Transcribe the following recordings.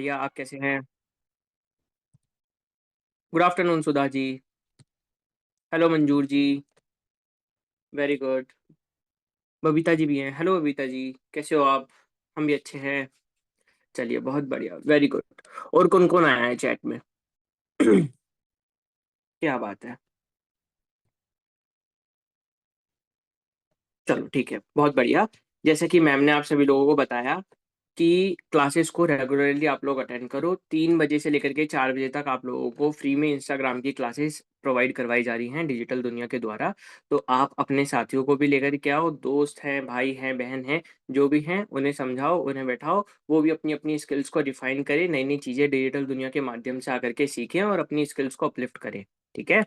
बढ़िया। आप कैसे हैं? Good afternoon Sudha ji. Hello Manzoor ji. Very good. Babita ji भी हैं। हेलो बबीता जी। कैसे हो आप? हम भी अच्छे हैं। चलिए, बहुत बढ़िया, वेरी गुड। और कौन कौन आया है चैट में? क्या बात है। चलो ठीक है, बहुत बढ़िया। जैसे कि मैम ने आप सभी लोगों को बताया कि क्लासेस को रेगुलरली आप लोग अटेंड करो। 3 बजे से लेकर के 4 बजे तक आप लोगों को फ्री में इंस्टाग्राम की क्लासेस प्रोवाइड करवाई जा रही हैं डिजिटल दुनिया के द्वारा। तो आप अपने साथियों को भी लेकर के आओ, दोस्त हैं, भाई हैं, बहन हैं, जो भी हैं उन्हें समझाओ, उन्हें बैठाओ। वो भी अपनी अपनी स्किल्स को डिफाइन करें, नई नई चीज़ें डिजिटल दुनिया के माध्यम से आकर के सीखें और अपनी स्किल्स को अपलिफ्ट करें। ठीक है।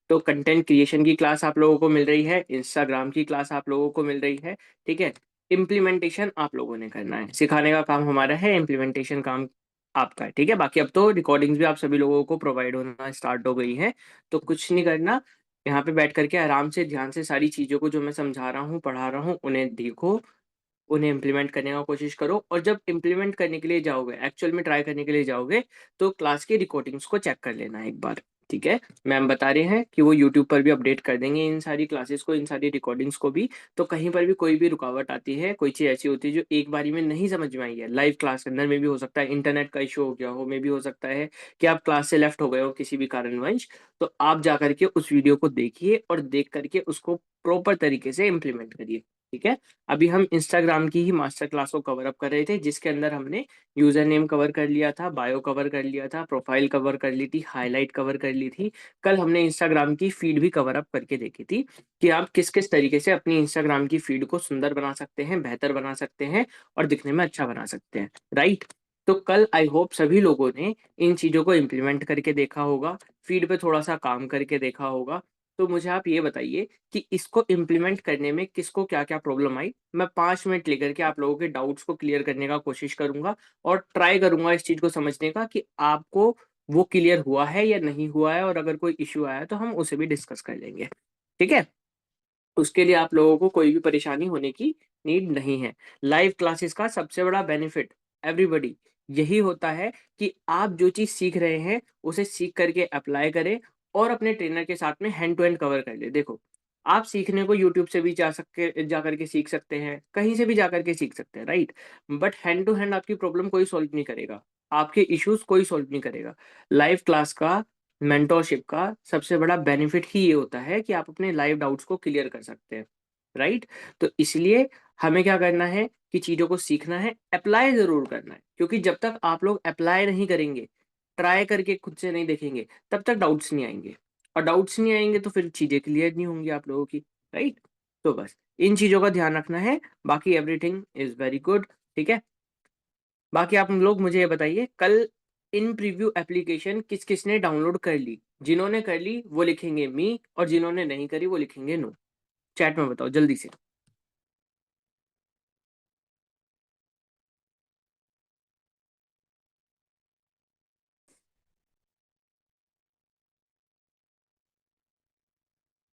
तो कंटेंट क्रिएशन की क्लास आप लोगों को मिल रही है, इंस्टाग्राम की क्लास आप लोगों को मिल रही है। ठीक है। इम्प्लीमेंटेशन आप लोगों ने करना है, सिखाने का काम हमारा है, इम्प्लीमेंटेशन काम आपका है। ठीक है। बाकी अब तो रिकॉर्डिंग्स भी आप सभी लोगों को प्रोवाइड होना स्टार्ट हो गई है। तो कुछ नहीं करना, यहाँ पे बैठ करके आराम से ध्यान से सारी चीज़ों को जो मैं समझा रहा हूँ, पढ़ा रहा हूँ, उन्हें देखो, उन्हें इम्प्लीमेंट करने का कोशिश करो। और जब इम्प्लीमेंट करने के लिए जाओगे, एक्चुअल में ट्राई करने के लिए जाओगे, तो क्लास की रिकॉर्डिंग्स को चेक कर लेना एक बार। ठीक है। मैम बता रहे हैं कि वो यूट्यूब पर भी अपडेट कर देंगे इन सारी क्लासेस को, इन सारी रिकॉर्डिंग्स को भी। तो कहीं पर भी कोई भी रुकावट आती है, कोई चीज़ ऐसी होती है जो एक बारी में नहीं समझ में आई है लाइव क्लास के अंदर, में भी हो सकता है इंटरनेट का इशू हो गया हो, में भी हो सकता है कि आप क्लास से लेफ्ट हो गए हो किसी भी कारणवश, तो आप जा करके उस वीडियो को देखिए और देख करके उसको प्रॉपर तरीके से इम्प्लीमेंट करिए। ठीक है। अभी हम इंस्टाग्राम की ही मास्टर क्लास को कवर अप कर रहे थे, जिसके अंदर हमने यूजर नेम कवर कर लिया था, बायो कवर कर लिया था, प्रोफाइल कवर कर ली थी, हाईलाइट कवर कर ली थी। कल हमने इंस्टाग्राम की फीड भी कवर अप करके देखी थी कि आप किस किस तरीके से अपनी इंस्टाग्राम की फीड को सुंदर बना सकते हैं, बेहतर बना सकते हैं और दिखने में अच्छा बना सकते हैं। राइट। तो कल आई होप सभी लोगों ने इन चीजों को इम्प्लीमेंट करके देखा होगा, फीड पे थोड़ा सा काम करके देखा होगा। तो मुझे आप ये बताइए कि इसको इम्प्लीमेंट करने में किसको क्या क्या प्रॉब्लम आई। मैं 5 मिनट लेकर के आप लोगों के डाउट्स को क्लियर करने का कोशिश करूंगा और ट्राई करूंगा इस चीज को समझने का कि आपको वो क्लियर हुआ है या नहीं हुआ है, और अगर कोई इश्यू आया तो हम उसे भी डिस्कस कर लेंगे। ठीक है। उसके लिए आप लोगों को कोई भी परेशानी होने की नीड नहीं है। लाइव क्लासेस का सबसे बड़ा बेनिफिट एवरीबॉडी यही होता है कि आप जो चीज सीख रहे हैं उसे सीख करके अप्लाई करें और अपने ट्रेनर के साथ में हैंड टू हैंड कवर कर ले। देखो, आप सीखने को यूट्यूब से भी जा करके सीख सकते हैं, कहीं से भी जा करके सीख सकते हैं, right. But hand to hand आपकी प्रॉब्लम कोई सॉल्व नहीं करेगा, आपके इश्यूज कोई सॉल्व नहीं करेगा। लाइव क्लास का, मेंटोरशिप का सबसे बड़ा बेनिफिट ही ये होता है कि आप अपने लाइव डाउट्स को क्लियर कर सकते हैं। राइट। तो इसलिए हमें क्या करना है कि चीजों को सीखना है, अप्लाई जरूर करना है, क्योंकि जब तक आप लोग अप्लाई नहीं करेंगे, ट्राई करके खुद से नहीं देखेंगे, तब तक डाउट्स नहीं आएंगे। और डाउट्स नहीं आएंगे तो फिर चीजें क्लियर नहीं होंगी आप लोगों की। राइट। तो बस इन चीजों का ध्यान रखना है, बाकी एवरीथिंग इज वेरी गुड। ठीक है। बाकी आप लोग मुझे ये बताइए, कल इन प्रीव्यू एप्लीकेशन किस किसने डाउनलोड कर ली? जिन्होंने कर ली वो लिखेंगे मी, और जिन्होंने नहीं करी वो लिखेंगे नो। चैट में बताओ जल्दी से।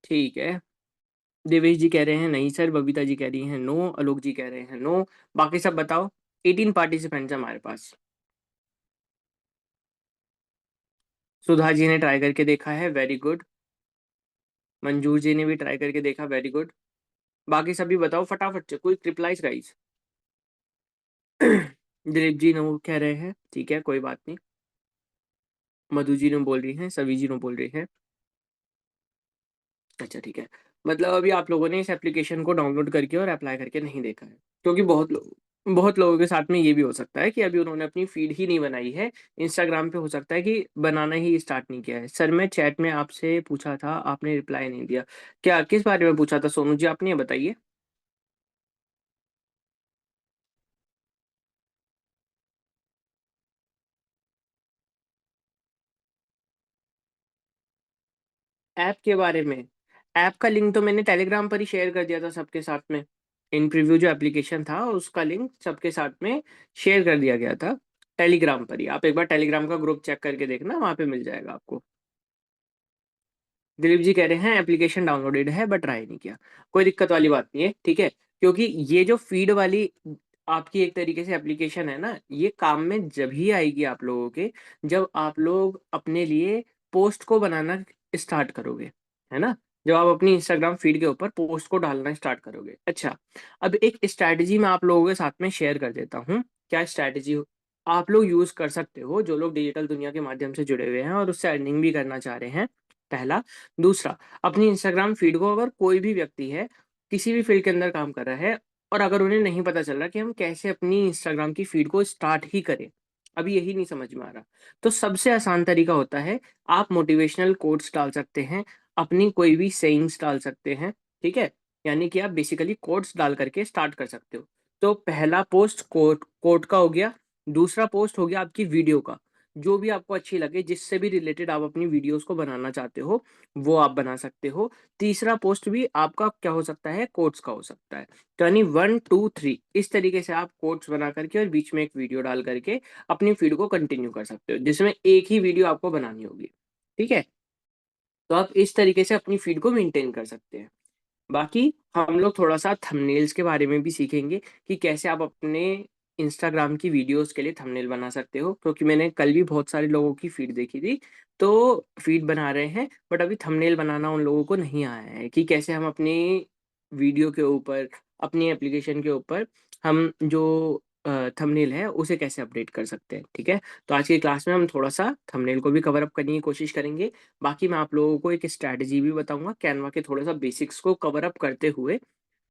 ठीक है। देवेश जी कह रहे हैं नहीं सर, बबीता जी कह रही हैं नो, आलोक जी कह रहे हैं नो। बाकी सब बताओ। 18 पार्टिसिपेंट्स हमारे पास। सुधा जी ने ट्राई करके देखा है, वेरी गुड। मंजूर जी ने भी ट्राई करके देखा, वेरी गुड। बाकी सभी बताओ फटाफट से, कोई replies guys. Dilip ji no कह रहे हैं, ठीक है, कोई बात नहीं। मधु जी ने बोल रही हैं, सभी जी ने बोल रही हैं। अच्छा ठीक है। मतलब अभी आप लोगों ने इस एप्लीकेशन को डाउनलोड करके और अप्लाई करके नहीं देखा है, क्योंकि बहुत लोगों के साथ में ये भी हो सकता है कि अभी उन्होंने अपनी फीड ही नहीं बनाई है इंस्टाग्राम पे, हो सकता है कि बनाना ही स्टार्ट नहीं किया है। सर मैं चैट में आपसे पूछा था, आपने रिप्लाई नहीं दिया। क्या, किस बारे में पूछा था सोनू जी, आपने ये बताइए। ऐप के बारे में? ऐप का लिंक तो मैंने टेलीग्राम पर ही शेयर कर दिया था सबके साथ में। इन प्रीव्यू जो एप्लीकेशन था उसका लिंक सबके साथ में शेयर कर दिया गया था टेलीग्राम पर ही। आप एक बार टेलीग्राम का ग्रुप चेक करके देखना, वहां पे मिल जाएगा आपको। दिलीप जी कह रहे हैं एप्लीकेशन डाउनलोडेड है बट ट्राई नहीं किया। कोई दिक्कत वाली बात नहीं है, ठीक है। क्योंकि ये जो फीड वाली आपकी एक तरीके से एप्लीकेशन है ना, ये काम में जब ही आएगी आप लोगों के, जब आप लोग अपने लिए पोस्ट को बनाना स्टार्ट करोगे, है ना? जब आप अपनी इंस्टाग्राम फीड के ऊपर पोस्ट को डालना स्टार्ट करोगे। अच्छा, अब एक स्ट्रैटेजी मैं आप लोगों के साथ में शेयर कर देता हूँ। क्या स्ट्रैटेजी आप लोग यूज कर सकते हो, जो लोग डिजिटल दुनिया के माध्यम से जुड़े हुए हैं और उससे अर्निंग भी करना चाह रहे हैं? पहला। दूसरा, अपनी इंस्टाग्राम फीड को अगर कोई भी व्यक्ति है, किसी भी फील्ड के अंदर काम कर रहा है, और अगर उन्हें नहीं पता चल रहा कि हम कैसे अपनी इंस्टाग्राम की फीड को स्टार्ट ही करें, अभी यही नहीं समझ में आ रहा, तो सबसे आसान तरीका होता है, आप मोटिवेशनल कोट्स डाल सकते हैं, अपनी कोई भी सेइंग्स डाल सकते हैं। ठीक है? यानी कि आप बेसिकली कोट्स डाल करके स्टार्ट कर सकते हो। तो पहला पोस्ट कोट कोट का हो गया। दूसरा पोस्ट हो गया आपकी वीडियो का। जो भी आपको अच्छी लगे, जिससे भी रिलेटेड आप अपनी वीडियोस को बनाना चाहते हो, वो आप बना सकते हो। तीसरा पोस्ट भी आपका क्या हो सकता है, कोट्स का हो सकता है। तो यानी 1 2 3 इस तरीके से आप कोट्स बना करके और बीच में एक वीडियो डाल करके अपनी फीड को कंटिन्यू कर सकते हो, जिसमें एक ही वीडियो आपको बनानी होगी। ठीक है? तो आप इस तरीके से अपनी फीड को मेंटेन कर सकते हैं। बाकी हम लोग थोड़ा-सा थंबनेल्स के बारे में भी सीखेंगे कि कैसे आप अपने इंस्टाग्राम की वीडियोज़ के लिए थंबनेल बना सकते हो, क्योंकि मैंने कल भी बहुत सारे लोगों की फीड देखी थी, तो फीड बना रहे हैं, बट अभी थंबनेल बनाना उन लोगों को नहीं आया है कि कैसे हम अपनी वीडियो के ऊपर, अपनी एप्लीकेशन के ऊपर हम जो थंबनेल है, उसे कैसे अपडेट कर सकते हैं, ठीक है? तो आज की क्लास में हम थोड़ा-सा थंबनेल को भी कवर अप करने की कोशिश करेंगे। बाकी मैं आप लोगों को एक स्ट्रैटेजी भी बताऊँगा, कैनवा के थोड़ा-सा बेसिक्स को कवर अप करते हुए,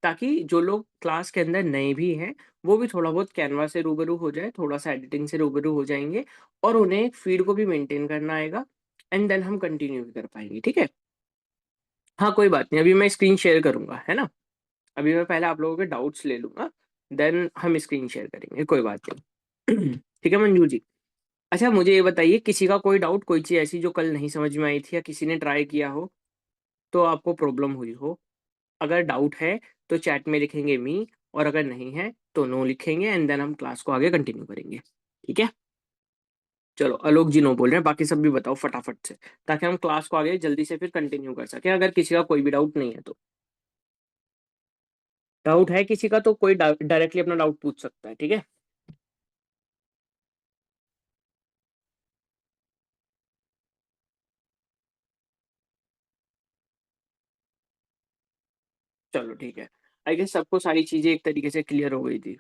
ताकि जो लोग क्लास के अंदर नए भी हैं, वो भी थोड़ा बहुत कैनवा से रूबरू हो जाएँ, थोड़ा-सा एडिटिंग से रूबरू हो जाएँगे और उन्हें फीड को भी मेंटेन करना आएगा, एंड देन हम कंटिन्यू भी कर पाएँगे, ठीक है? हाँ, कोई बात नहीं, अभी मैं स्क्रीन शेयर करूँगा, है ना? अभी मैं पहले आप लोगों के डाउट्स ले लूँगा, देन हम स्क्रीन शेयर करेंगे, कोई बात नहीं। ठीक है मंजू जी? अच्छा, मुझे ये बताइए, किसी का कोई डाउट, कोई चीज़ ऐसी जो कल नहीं समझ में आई थी या किसी ने ट्राई किया हो, तो आपको प्रॉब्लम हुई हो? अगर डाउट है तो चैट में लिखेंगे मी, और अगर नहीं है तो नो लिखेंगे, एंड देन हम क्लास को आगे कंटिन्यू करेंगे। ठीक है? चलो, आलोक जी नो बोल रहे हैं, बाकी सब भी बताओ फटाफट से, ताकि हम क्लास को आगे जल्दी से फिर कंटिन्यू कर सकें, अगर किसी का कोई भी डाउट नहीं है तो। डाउट है किसी का तो कोई डायरेक्टली अपना डाउट पूछ सकता है, ठीक है? चलो ठीक है। आई गेस सबको सारी चीज़ें एक तरीके से क्लियर हो गई थी।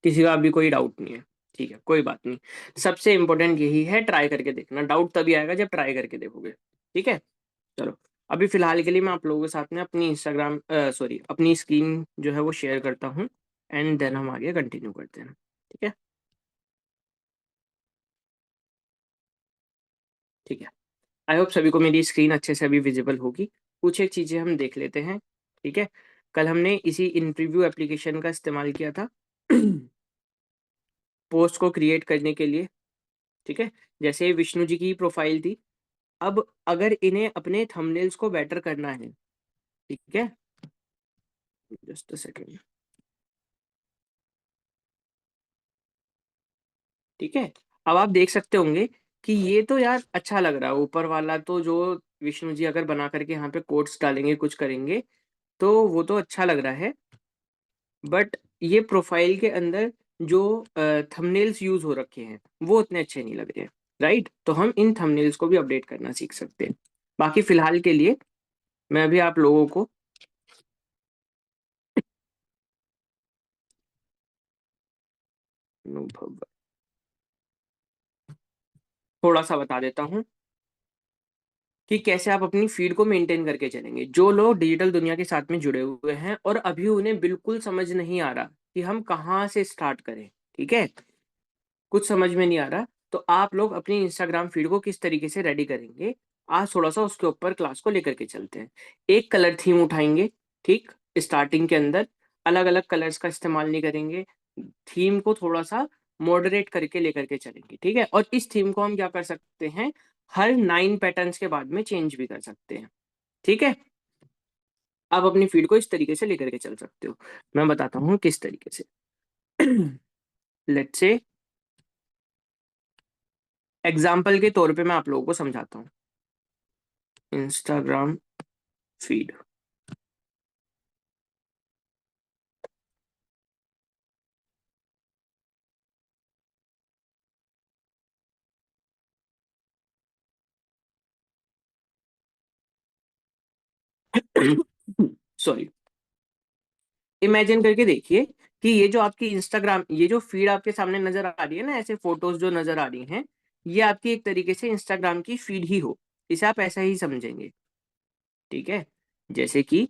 किसी का अभी कोई डाउट नहीं है। ठीक है, कोई बात नहीं। सबसे इम्पोर्टेंट यही है, ट्राई करके देखना। डाउट तभी आएगा जब ट्राई करके देखोगे। ठीक है? चलो, अभी फ़िलहाल के लिए मैं आप लोगों के साथ में अपनी इंस्टाग्राम सॉरी अपनी स्क्रीन जो है वो शेयर करता हूँ, एंड देन हम आगे कंटिन्यू करते हैं। ठीक है? ठीक है। आई होप सभी को मेरी स्क्रीन अच्छे से अभी विज़िबल होगी। कुछ एक चीज़ें हम देख लेते हैं। ठीक है? कल हमने इसी इंटरव्यू एप्लीकेशन का इस्तेमाल किया था पोस्ट को क्रिएट करने के लिए। ठीक है? जैसे विष्णु जी की प्रोफ़ाइल थी, अब अगर इन्हें अपने थंबनेल्स को बेटर करना है, ठीक है? Just a second. ठीक है? अब आप देख सकते होंगे कि ये तो यार अच्छा लग रहा है, ऊपर वाला तो जो विष्णु जी अगर बना करके यहाँ पे कोट्स डालेंगे, कुछ करेंगे, तो वो तो अच्छा लग रहा है। बट ये प्रोफ़ाइल के अंदर जो थंबनेल्स यूज़ हो रखे हैं, वो उतने अच्छे नहीं लग रहे हैं, राइट? तो हम इन थंबनेल्स को भी अपडेट करना सीख सकते हैं। बाकी फ़िलहाल के लिए मैं अभी आप लोगों को अनुभव थोड़ा-सा बता देता हूँ कि कैसे आप अपनी फ़ीड को मेंटेन करके चलेंगे। जो लोग डिजिटल दुनिया के साथ में जुड़े हुए हैं और अभी उन्हें बिल्कुल समझ नहीं आ रहा कि हम कहाँ से स्टार्ट करें, ठीक है? कुछ समझ में नहीं आ रहा, तो आप लोग अपनी इंस्टाग्राम फ़ीड को किस तरीके से रेडी करेंगे, आज थोड़ा-सा उसके ऊपर क्लास को लेकर के चलते हैं। एक कलर थीम उठाएँगे, ठीक? स्टार्टिंग के अंदर अलग-अलग कलर्स का इस्तेमाल नहीं करेंगे। थीम को थोड़ा-सा मॉडरेट करके लेकर के चलेंगे, ठीक है? और इस थीम को हम क्या कर सकते हैं, हर 9 पैटर्न्स के बाद में चेंज भी कर सकते हैं, ठीक है? आप अपनी फ़ीड को इस तरीके से लेकर के चल सकते हो। मैं बताता हूँ किस तरीके से। लेट्स से एग्ज़ाम्पल के तौर पे मैं आप लोगों को समझाता हूँ। इंस्टाग्राम फीड, सॉरी, इमेजिन करके देखिए कि ये जो आपकी इंस्टाग्राम, ये जो फीड आपके सामने नजर आ रही है ना, ऐसे फोटोज जो नजर आ रही हैं, ये आपकी एक तरीके से इंस्टाग्राम की फीड ही हो, इसे आप ऐसा ही समझेंगे। ठीक है, जैसे कि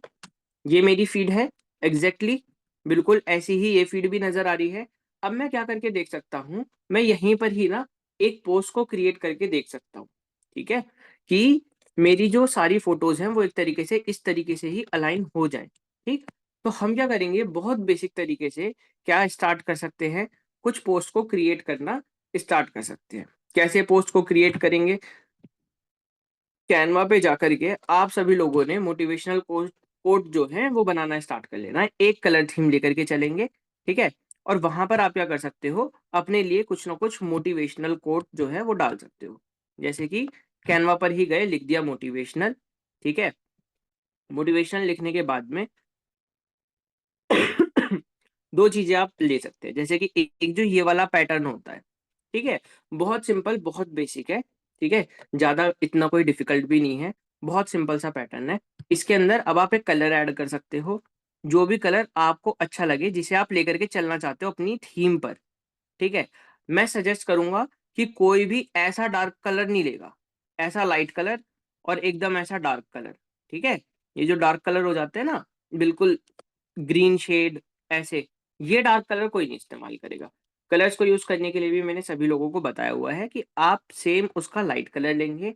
ये मेरी फीड है, एग्जैक्टली बिल्कुल ऐसी ही ये फीड भी नजर आ रही है। अब मैं क्या करके देख सकता हूँ, मैं यहीं पर ही ना एक पोस्ट को क्रिएट करके देख सकता हूँ। ठीक है, कि मेरी जो सारी फोटोज हैं वो एक तरीके से इस तरीके से ही अलाइन हो जाए। ठीक, तो हम क्या करेंगे, बहुत बेसिक तरीके से क्या स्टार्ट कर सकते हैं, कुछ पोस्ट को क्रिएट करना स्टार्ट कर सकते हैं। कैसे पोस्ट को क्रिएट करेंगे, कैनवा पे जाकर के आप सभी लोगों ने मोटिवेशनल कोट जो है वो बनाना स्टार्ट कर लेना है, एक कलर थीम लेकर के चलेंगे। ठीक है, और वहां पर आप क्या कर सकते हो, अपने लिए कुछ ना कुछ मोटिवेशनल कोट जो है वो डाल सकते हो। जैसे कि कैनवा पर ही गए, लिख दिया मोटिवेशनल। ठीक है, मोटिवेशनल लिखने के बाद में दो चीजें आप ले सकते हैं, जैसे कि एक जो ये वाला पैटर्न होता है। ठीक है, बहुत सिंपल, बहुत बेसिक है। ठीक है, ज्यादा इतना कोई डिफिकल्ट भी नहीं है, बहुत सिंपल सा पैटर्न है। इसके अंदर अब आप एक कलर ऐड कर सकते हो, जो भी कलर आपको अच्छा लगे, जिसे आप लेकर के चलना चाहते हो अपनी थीम पर। ठीक है, मैं सजेस्ट करूंगा कि कोई भी ऐसा डार्क कलर नहीं लेगा, ऐसा लाइट कलर और एकदम ऐसा डार्क कलर। ठीक है, ये जो डार्क कलर हो जाते हैं ना, बिल्कुल ग्रीन शेड ऐसे, ये डार्क कलर कोई नहीं इस्तेमाल करेगा। कलर्स को यूज करने के लिए भी मैंने सभी लोगों को बताया हुआ है कि आप सेम उसका लाइट कलर लेंगे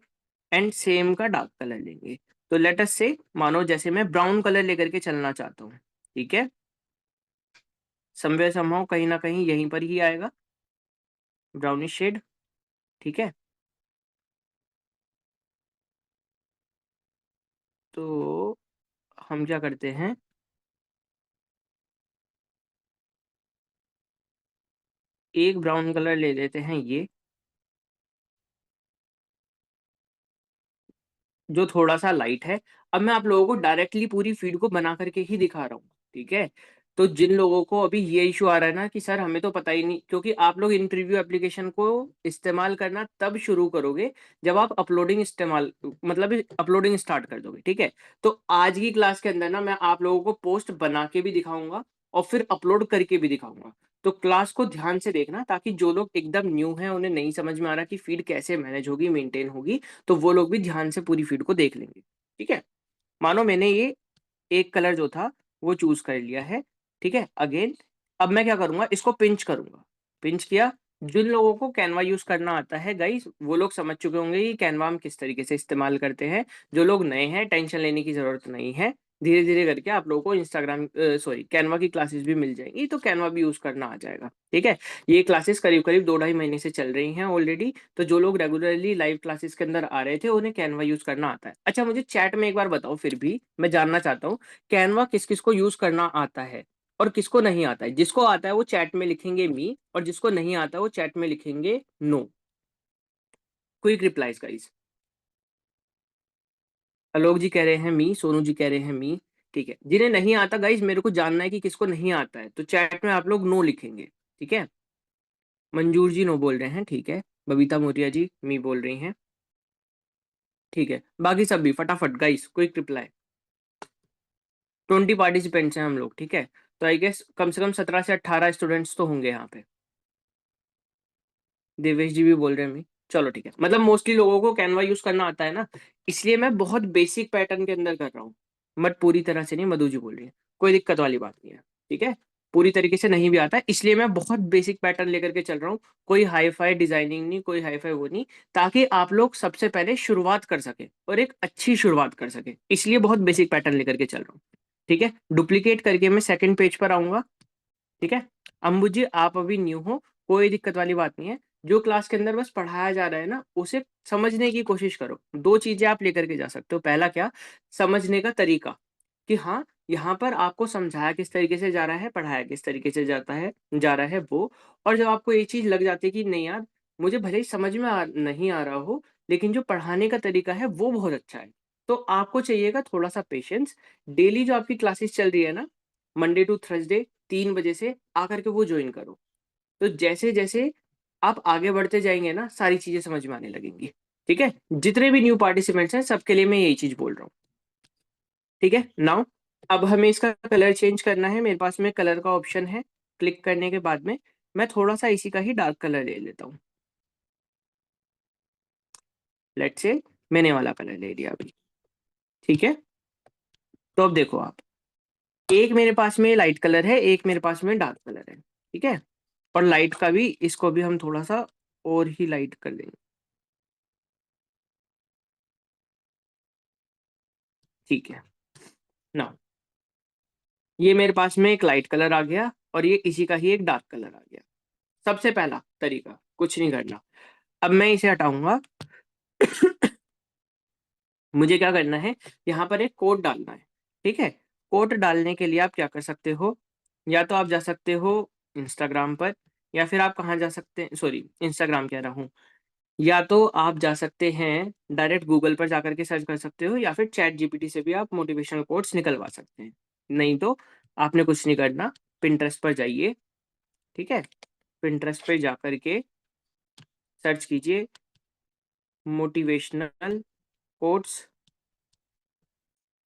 एंड सेम का डार्क कलर लेंगे। तो लेट अस से, मानो जैसे मैं ब्राउन कलर लेकर के चलना चाहता हूँ। ठीक है, समवेयर समहाउ कहीं ना कहीं यहीं पर ही आएगा, ब्राउनिश शेड। ठीक है, तो हम क्या करते हैं, एक ब्राउन कलर ले लेते हैं ये, जो थोड़ा सा लाइट है। अब मैं आप लोगों को डायरेक्टली पूरी फीड को बना करके ही दिखा रहा हूँ। ठीक है, तो जिन लोगों को अभी ये इशू आ रहा है ना कि सर हमें तो पता ही नहीं, क्योंकि आप लोग इंटरव्यू एप्लीकेशन को इस्तेमाल करना तब शुरू करोगे जब आप अपलोडिंग इस्तेमाल, मतलब अपलोडिंग स्टार्ट कर दोगे। ठीक है, तो आज की क्लास के अंदर ना मैं आप लोगों को पोस्ट बना के भी दिखाऊंगा और फिर अपलोड करके भी दिखाऊंगा। तो क्लास को ध्यान से देखना, ताकि जो लोग एकदम न्यू हैं, उन्हें नहीं समझ में आ रहा कि फीड कैसे मैनेज होगी, मेंटेन होगी, तो वो लोग भी ध्यान से पूरी फीड को देख लेंगे। ठीक है, मानो मैंने ये एक कलर जो था वो चूज कर लिया है। ठीक है, अगेन अब मैं क्या करूंगा, इसको पिंच करूंगा। पिंच किया, जिन लोगों को कैनवा यूज करना आता है गाइस, वो लोग समझ चुके होंगे कि कैनवा हम किस तरीके से इस्तेमाल करते हैं। जो लोग नए हैं, टेंशन लेने की जरूरत नहीं है, धीरे धीरे करके आप लोगों को इंस्टाग्राम सॉरी कैनवा की क्लासेस भी मिल जाएंगी, तो कैनवा भी यूज करना आ जाएगा। ठीक है, ये क्लासेस करीब करीब 2 ढाई महीने से चल रही हैं ऑलरेडी। तो जो लोग रेगुलरली लाइव क्लासेस के अंदर आ रहे थे, उन्हें कैनवा यूज करना आता है। अच्छा, मुझे चैट में एक बार बताओ, फिर भी मैं जानना चाहता हूँ, कैनवा किस किस को यूज करना आता है और किसको नहीं आता है। जिसको आता है वो चैट में लिखेंगे मी, और जिसको नहीं आता वो चैट में लिखेंगे no. Quick replies guys. Alok ji कह रहे हैं मी, सोनू जी कह रहे हैं मी। ठीक है, जिन्हें नहीं आता गाइस, मेरे को जानना है कि किसको नहीं आता है, तो चैट में आप लोग नो लिखेंगे। ठीक है, मंजूर जी नो बोल रहे हैं, ठीक है। बबीता मोतिया जी मी बोल रही हैं। ठीक है, बाकी सब भी फटाफट गाइस, क्विक रिप्लाई। 20 पार्टिसिपेंट्स हैं हम लोग। ठीक है, तो आई गेस कम से कम 17 से 18 स्टूडेंट्स तो होंगे यहाँ पे। देवेश जी भी बोल रहे हैं मैं, चलो ठीक है, मतलब मोस्टली लोगों को कैनवा यूज करना आता है ना, इसलिए मैं बहुत बेसिक पैटर्न के अंदर कर रहा हूँ। बट पूरी तरह से नहीं, मधु जी बोल रही है, कोई दिक्कत वाली बात नहीं है। ठीक है, पूरी तरीके से नहीं भी आता है, इसलिए मैं बहुत बेसिक पैटर्न लेकर के चल रहा हूँ। कोई हाई फाई डिजाइनिंग नहीं, कोई हाई फाई वो नहीं, ताकि आप लोग सबसे पहले शुरुआत कर सके और एक अच्छी शुरुआत कर सके, इसलिए बहुत बेसिक पैटर्न लेकर के चल रहा हूँ। ठीक है, डुप्लीकेट करके मैं सेकंड पेज पर आऊंगा। ठीक है, अंबु जी आप अभी न्यू हो, कोई दिक्कत वाली बात नहीं है। जो क्लास के अंदर बस पढ़ाया जा रहा है ना, उसे समझने की कोशिश करो। दो चीजें आप लेकर के जा सकते हो, पहला क्या, समझने का तरीका, कि हाँ यहाँ पर आपको समझाया किस तरीके से जा रहा है, पढ़ाया किस तरीके से जाता है जा रहा है वो। और जब आपको ये चीज लग जाती है कि नहीं यार, मुझे भले ही समझ में नहीं आ रहा हो, लेकिन जो पढ़ाने का तरीका है वो बहुत अच्छा है, तो आपको चाहिएगा थोड़ा सा पेशेंस। डेली जो आपकी क्लासेस चल रही है ना, मंडे टू थर्सडे 3 बजे से आकर के वो ज्वाइन करो। तो जैसे जैसे आप आगे बढ़ते जाएंगे ना, सारी चीजें समझ में आने लगेंगी। ठीक है, जितने भी न्यू पार्टिसिपेंट्स हैं सबके लिए मैं यही चीज बोल रहा हूँ। ठीक है नाउ। अब हमें इसका कलर चेंज करना है, मेरे पास में कलर का ऑप्शन है। क्लिक करने के बाद में मैं थोड़ा सा इसी का ही डार्क कलर ले लेता हूँ। लेट्स से मैंने वाला कलर ले लिया अभी। ठीक है, तो अब देखो आप, एक मेरे पास में लाइट कलर है, एक मेरे पास में डार्क कलर है। ठीक है, और लाइट का भी, इसको भी हम थोड़ा सा और ही लाइट कर देंगे। ठीक है ना, ये मेरे पास में एक लाइट कलर आ गया और ये इसी का ही एक डार्क कलर आ गया। सबसे पहला तरीका, कुछ नहीं करना। अब मैं इसे हटाऊंगा। मुझे क्या करना है, यहाँ पर एक कोड डालना है। ठीक है, कोड डालने के लिए आप क्या कर सकते हो, या तो आप जा सकते हो इंस्टाग्राम पर, या फिर आप कहाँ जा सकते हैं, सॉरी इंस्टाग्राम कह रहा हूँ, या तो आप जा सकते हैं डायरेक्ट गूगल पर जाकर के सर्च कर सकते हो, या फिर चैट जीपीटी से भी आप मोटिवेशनल कोट्स निकलवा सकते हैं। नहीं तो आपने कुछ नहीं करना, पिंटरेस्ट पर जाइए। ठीक है, पिंटरेस्ट पे जाकर के सर्च कीजिए मोटिवेशनल कोट्स।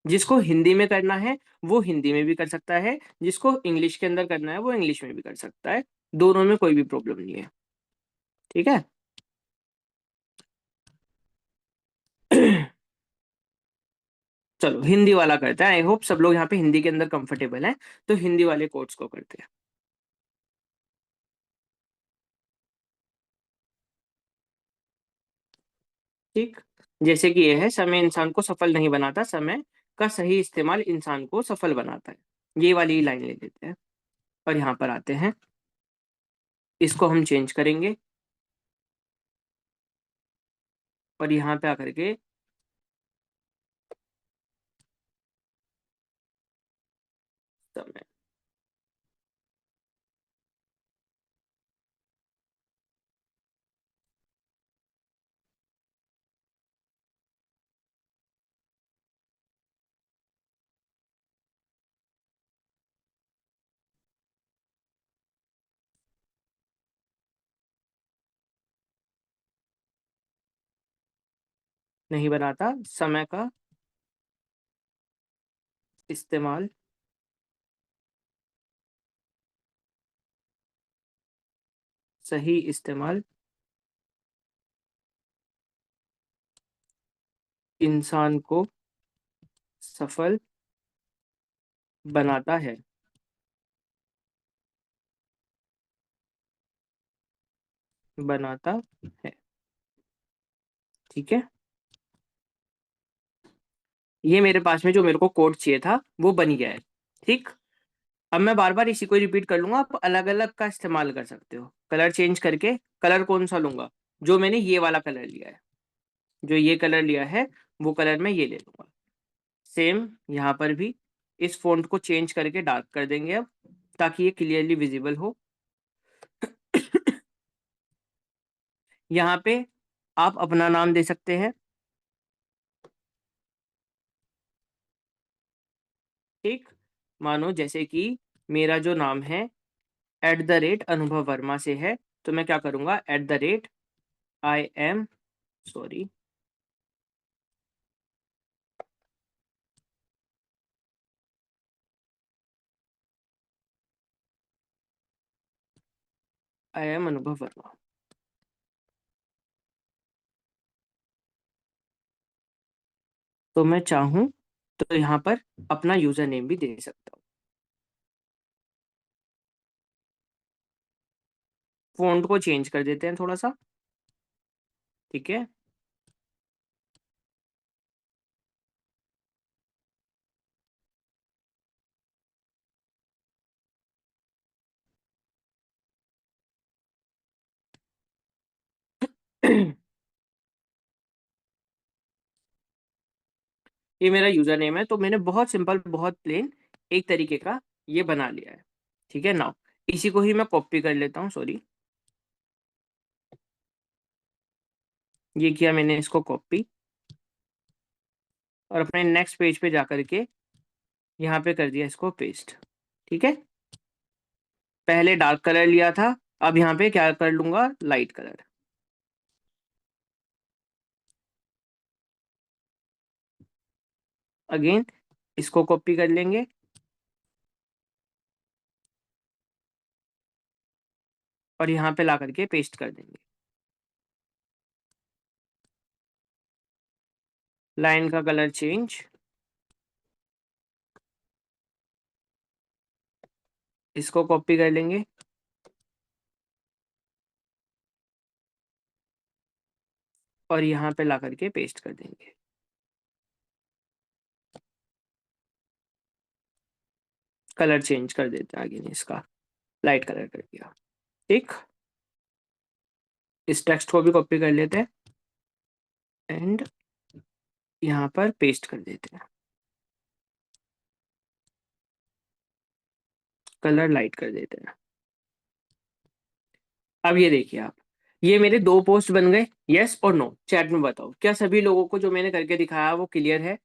जिसको हिंदी में करना है वो हिंदी में भी कर सकता है, जिसको इंग्लिश के अंदर करना है वो इंग्लिश में भी कर सकता है। दोनों में कोई भी प्रॉब्लम नहीं है। ठीक है। चलो हिंदी वाला करते हैं, आई होप सब लोग यहाँ पे हिंदी के अंदर कंफर्टेबल हैं, तो हिंदी वाले कोट्स को करते हैं। ठीक, जैसे कि ये है, समय इंसान को सफल नहीं बनाता, समय का सही इस्तेमाल इंसान को सफल बनाता है। ये वाली लाइन ले लेते हैं और यहाँ पर आते हैं, इसको हम चेंज करेंगे और यहाँ पे आकर के समय नहीं बनाता, समय का इस्तेमाल सही इस्तेमाल इंसान को सफल बनाता है। बनाता है। ठीक है, ये मेरे पास में जो मेरे को कोड चाहिए था वो बन गया है। ठीक, अब मैं बार बार इसी को रिपीट कर लूंगा, आप अलग अलग का इस्तेमाल कर सकते हो कलर चेंज करके। कलर कौन सा लूंगा, जो मैंने ये वाला कलर लिया है, जो ये कलर लिया है वो कलर मैं ये ले लूंगा। सेम यहाँ पर भी इस फॉन्ट को चेंज करके डार्क कर देंगे अब, ताकि ये क्लियरली विजिबल हो। यहाँ पे आप अपना नाम दे सकते हैं। ठीक, मानो जैसे कि मेरा जो नाम है @अनुभव वर्मा से है, तो मैं क्या करूंगा, I am sorry I am अनुभव वर्मा। तो मैं चाहूँ तो यहाँ पर अपना यूजर नेम भी दे सकता हूँ। फॉन्ट को चेंज कर देते हैं थोड़ा सा। ठीक है। ये मेरा यूजर नेम है, तो मैंने बहुत सिंपल, बहुत प्लेन एक तरीके का ये बना लिया है। ठीक है नाउ, इसी को ही मैं कॉपी कर लेता हूँ, सॉरी, ये किया मैंने इसको कॉपी, और अपने नेक्स्ट पेज पे जाकर के यहाँ पे कर दिया इसको पेस्ट। ठीक है, पहले डार्क कलर लिया था, अब यहाँ पे क्या कर लूंगा, लाइट कलर। अगेन इसको कॉपी कर लेंगे और यहाँ पे ला करके पेस्ट कर देंगे। लाइन का कलर चेंज, इसको कॉपी कर लेंगे और यहाँ पे ला करके पेस्ट कर देंगे। कलर चेंज कर देते हैं आगे ने इसका, लाइट कलर कर दिया। ठीक, इस टेक्स्ट को भी कॉपी कर लेते हैं एंड यहाँ पर पेस्ट कर देते हैं। कलर लाइट कर देते हैं। अब ये देखिए आप, ये मेरे दो पोस्ट बन गए। यस और नो, चैट में बताओ क्या सभी लोगों को जो मैंने करके दिखाया वो क्लियर है?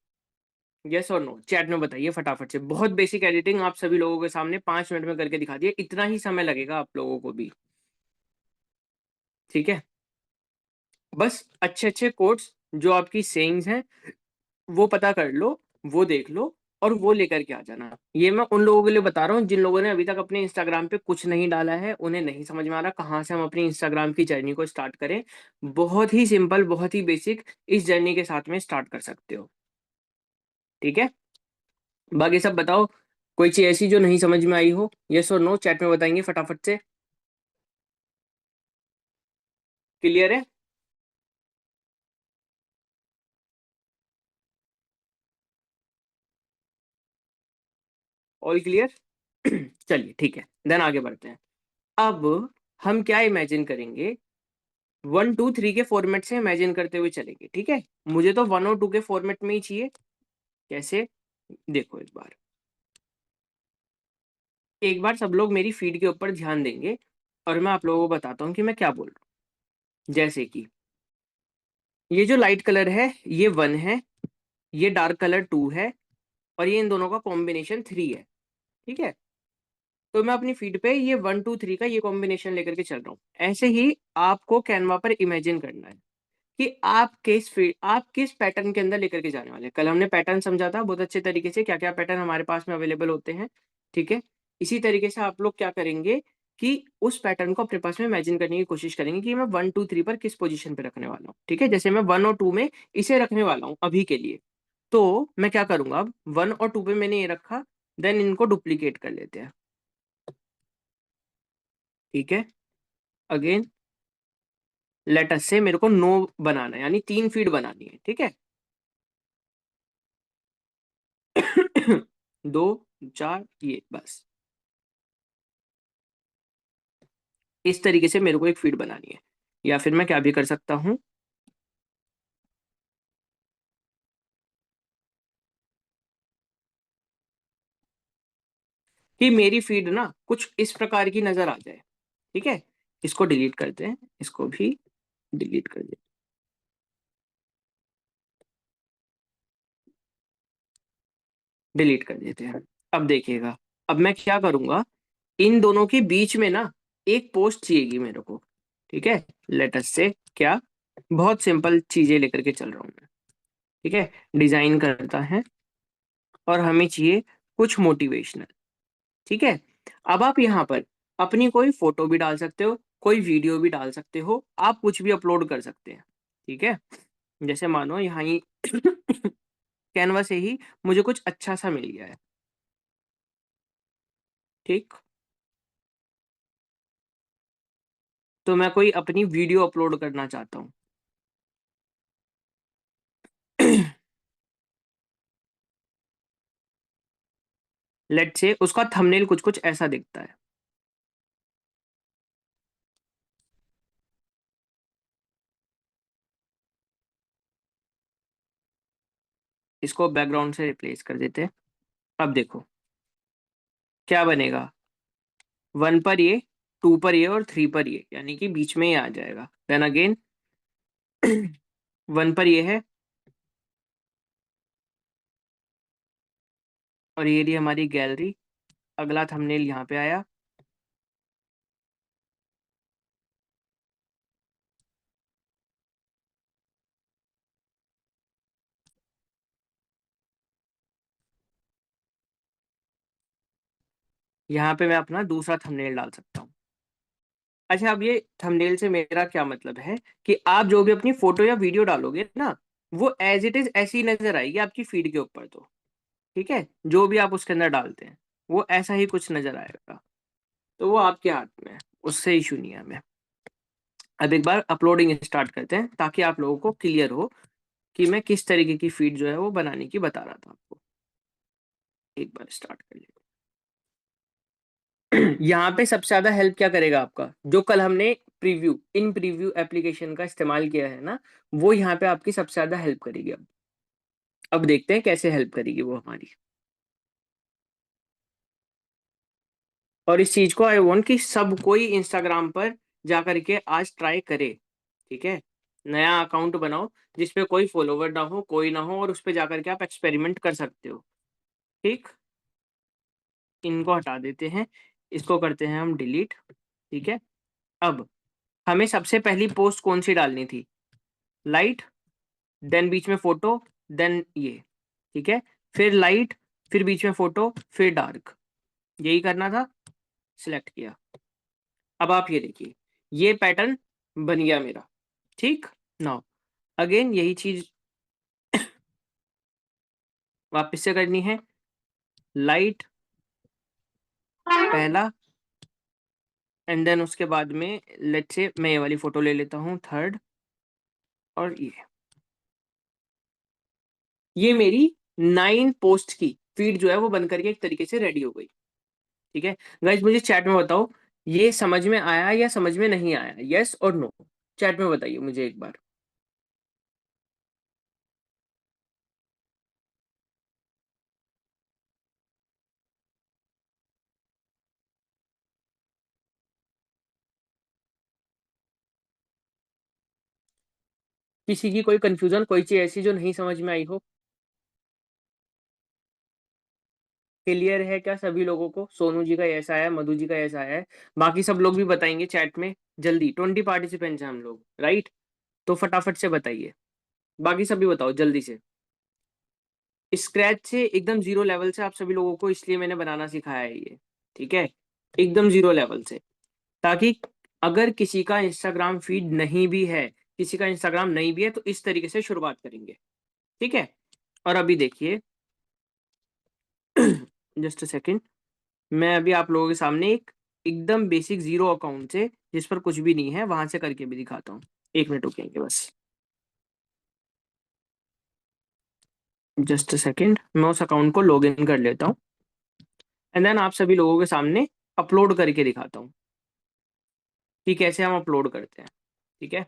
यस और नो चैट में बताइए फटाफट से। बहुत बेसिक एडिटिंग आप सभी लोगों के सामने 5 मिनट में करके दिखा दिए, इतना ही समय लगेगा आप लोगों को भी। ठीक है, बस अच्छे अच्छे कोट्स जो आपकी सेइंग्स हैं वो पता कर लो, वो देख लो और वो लेकर के आ जाना। ये मैं उन लोगों के लिए बता रहा हूँ जिन लोगों ने अभी तक अपने इंस्टाग्राम पे कुछ नहीं डाला है, उन्हें नहीं समझ में आ रहा कहाँ से हम अपनी इंस्टाग्राम की जर्नी को स्टार्ट करें। बहुत ही सिंपल, बहुत ही बेसिक इस जर्नी के साथ में स्टार्ट कर सकते हो। ठीक है, बाकी सब बताओ, कोई चीज ऐसी जो नहीं समझ में आई हो? यस और नो चैट में बताएंगे फटाफट से। क्लियर है? All clear? चलिए ठीक है, देन आगे बढ़ते हैं। अब हम क्या इमेजिन करेंगे, 1 2 3 के फॉर्मेट से इमेजिन करते हुए चलेंगे। ठीक है, मुझे तो 1 और 2 के फॉर्मेट में ही चाहिए। कैसे? देखो एक बार सब लोग मेरी फीड के ऊपर ध्यान देंगे और मैं आप लोगों को बताता हूँ कि मैं क्या बोल रहा हूँ। जैसे कि ये जो लाइट कलर है ये 1 है, ये डार्क कलर 2 है और ये इन दोनों का कॉम्बिनेशन 3 है। ठीक है, तो मैं अपनी फीड पे ये 1 2 3 का ये कॉम्बिनेशन लेकर के चल रहा हूँ। ऐसे ही आपको कैनवा पर इमेजिन करना है कि आप किस पैटर्न के अंदर लेकर के जाने वाले हैं। कल हमने पैटर्न समझा था बहुत अच्छे तरीके से, क्या क्या पैटर्न हमारे पास में अवेलेबल होते हैं। ठीक है, इसी तरीके से आप लोग क्या करेंगे कि उस पैटर्न को अपने पास में इमेजिन करने की कोशिश करेंगे कि मैं 1 2 3 पर किस पोजीशन पे रखने वाला हूँ। ठीक है, जैसे मैं 1 और 2 में इसे रखने वाला हूँ अभी के लिए, तो मैं क्या करूंगा, अब 1 और 2 पे मैंने ये रखा, देन इनको डुप्लीकेट कर लेते हैं। ठीक है, अगेन लेटस से मेरे को नो बनाना है, यानी 3 फीड बनानी है। ठीक है, 2 4 ये बस इस तरीके से मेरे को एक फीड बनानी है। या फिर मैं क्या भी कर सकता हूँ कि मेरी फीड ना कुछ इस प्रकार की नजर आ जाए। ठीक है, इसको डिलीट करते हैं, इसको भी डिलीट कर देते, डिलीट कर देते हैं। अब देखिएगा, अब मैं क्या करूंगा, इन दोनों के बीच में ना एक पोस्ट चाहिएगी मेरे को। ठीक है, लेटस से क्या, बहुत सिंपल चीजें लेकर के चल रहा हूँ मैं। ठीक है, डिजाइन करता है और हमें चाहिए कुछ मोटिवेशनल। ठीक है, अब आप यहाँ पर अपनी कोई फोटो भी डाल सकते हो, कोई वीडियो भी डाल सकते हो, आप कुछ भी अपलोड कर सकते हैं। ठीक है, जैसे मानो यहाँ ही कैनवा से ही मुझे कुछ अच्छा सा मिल गया है। ठीक, तो मैं कोई अपनी वीडियो अपलोड करना चाहता हूँ। लेट से उसका थंबनेल कुछ कुछ ऐसा दिखता है। इसको बैकग्राउंड से रिप्लेस कर देते हैं। अब देखो क्या बनेगा, 1 पर ये, 2 पर ये और 3 पर ये, यानी कि बीच में ये आ जाएगा। देन अगेन 1 पर ये है और ये रही हमारी गैलरी। अगला थंबनेल यहाँ पे आया। यहाँ पे मैं अपना दूसरा थंबनेल डाल सकता हूँ। अच्छा, अब ये थंबनेल से मेरा क्या मतलब है कि आप जो भी अपनी फोटो या वीडियो डालोगे ना, वो एज इट इज ऐसी ही नजर आएगी आपकी फीड के ऊपर। तो ठीक है, जो भी आप उसके अंदर डालते हैं वो ऐसा ही कुछ नजर आएगा। तो वो आपके हाथ में है, उससे इशू नहीं है हमें। अब एक बार अपलोडिंग स्टार्ट करते हैं ताकि आप लोगों को क्लियर हो कि मैं किस तरीके की फीड जो है वो बनाने की बता रहा था आपको। एक बार स्टार्ट कर लेते हैं। यहाँ पे सबसे ज्यादा हेल्प क्या करेगा आपका, जो कल हमने प्रीव्यू इन प्रीव्यू एप्लीकेशन का इस्तेमाल किया है ना, वो यहाँ पे आपकी सबसे ज्यादा हेल्प करेगी। अब देखते हैं कैसे हेल्प करेगी वो हमारी। और इस चीज को आई वांट कि सब कोई इंस्टाग्राम पर जा करके आज ट्राई करे। ठीक है, नया अकाउंट बनाओ जिसपे कोई फॉलोवर ना हो, कोई ना हो, और उस पे जाकर के आप एक्सपेरिमेंट कर सकते हो। ठीक, इनको हटा देते हैं, इसको करते हैं हम डिलीट। ठीक है, अब हमें सबसे पहली पोस्ट कौन सी डालनी थी, लाइट, देन बीच में फोटो, देन ये। ठीक है, फिर लाइट, फिर बीच में फोटो, फिर डार्क, यही करना था। सिलेक्ट किया। अब आप ये देखिए, ये पैटर्न बन गया मेरा। ठीक, नाउ अगेन यही चीज वापस से करनी है। लाइट पहला, एंड देन उसके बाद में लेट्स से मैं ये वाली फोटो ले लेता हूँ थर्ड, और ये मेरी 9 पोस्ट की फीड जो है वो बन करके एक तरीके से रेडी हो गई। ठीक है गाइज, मुझे चैट में बताओ ये समझ में आया या समझ में नहीं आया, यस और नो। चैट में बताइए मुझे एक बार। किसी की कोई कंफ्यूजन, कोई चीज ऐसी जो नहीं समझ में आई हो? क्लियर है क्या सभी लोगों को? सोनू जी का ऐसा है, मधु जी का ऐसा है, बाकी सब लोग भी बताएंगे चैट में। जल्दी, 20 पार्टिसिपेंट्स हैं हम लोग, राइट? तो फटाफट से बताइए, बाकी सभी बताओ जल्दी से। स्क्रैच से एकदम जीरो लेवल से आप सभी लोगों को इसलिए मैंने बनाना सिखाया है ये। ठीक है, एकदम जीरो लेवल से, ताकि अगर किसी का इंस्टाग्राम फीड नहीं भी है, किसी का इंस्टाग्राम नहीं भी है, तो इस तरीके से शुरुआत करेंगे। ठीक है, और अभी देखिए जस्ट अ सेकेंड, मैं अभी आप लोगों के सामने एक एकदम बेसिक जीरो अकाउंट से, जिस पर कुछ भी नहीं है, वहां से करके भी दिखाता हूँ। एक मिनट रुकेंगे बस, जस्ट अ सेकेंड, मैं उस अकाउंट को लॉग इन कर लेता हूँ, एंड देन आप सभी लोगों के सामने अपलोड करके दिखाता हूँ कि कैसे हम अपलोड करते हैं। ठीक है,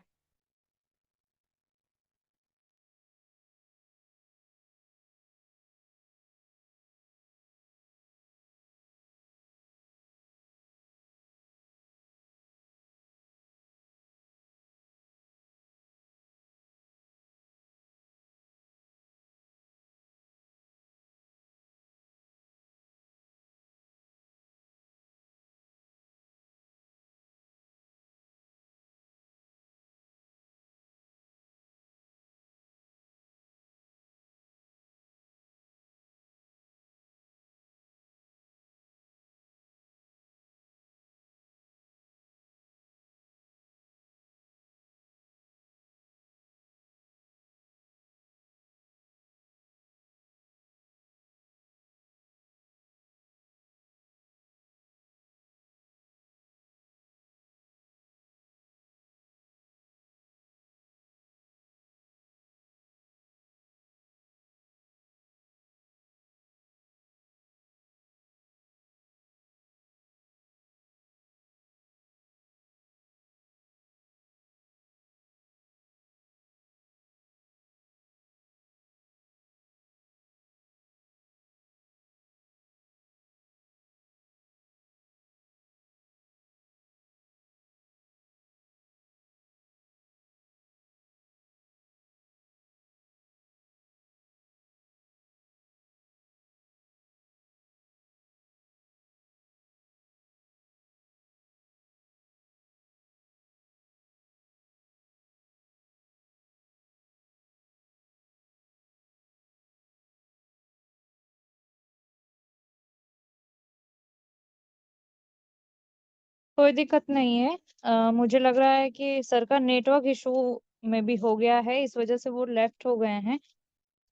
कोई दिक्कत नहीं है। मुझे लग रहा है कि सर का नेटवर्क इशू में भी हो गया है, इस वजह से वो लेफ्ट हो गए हैं।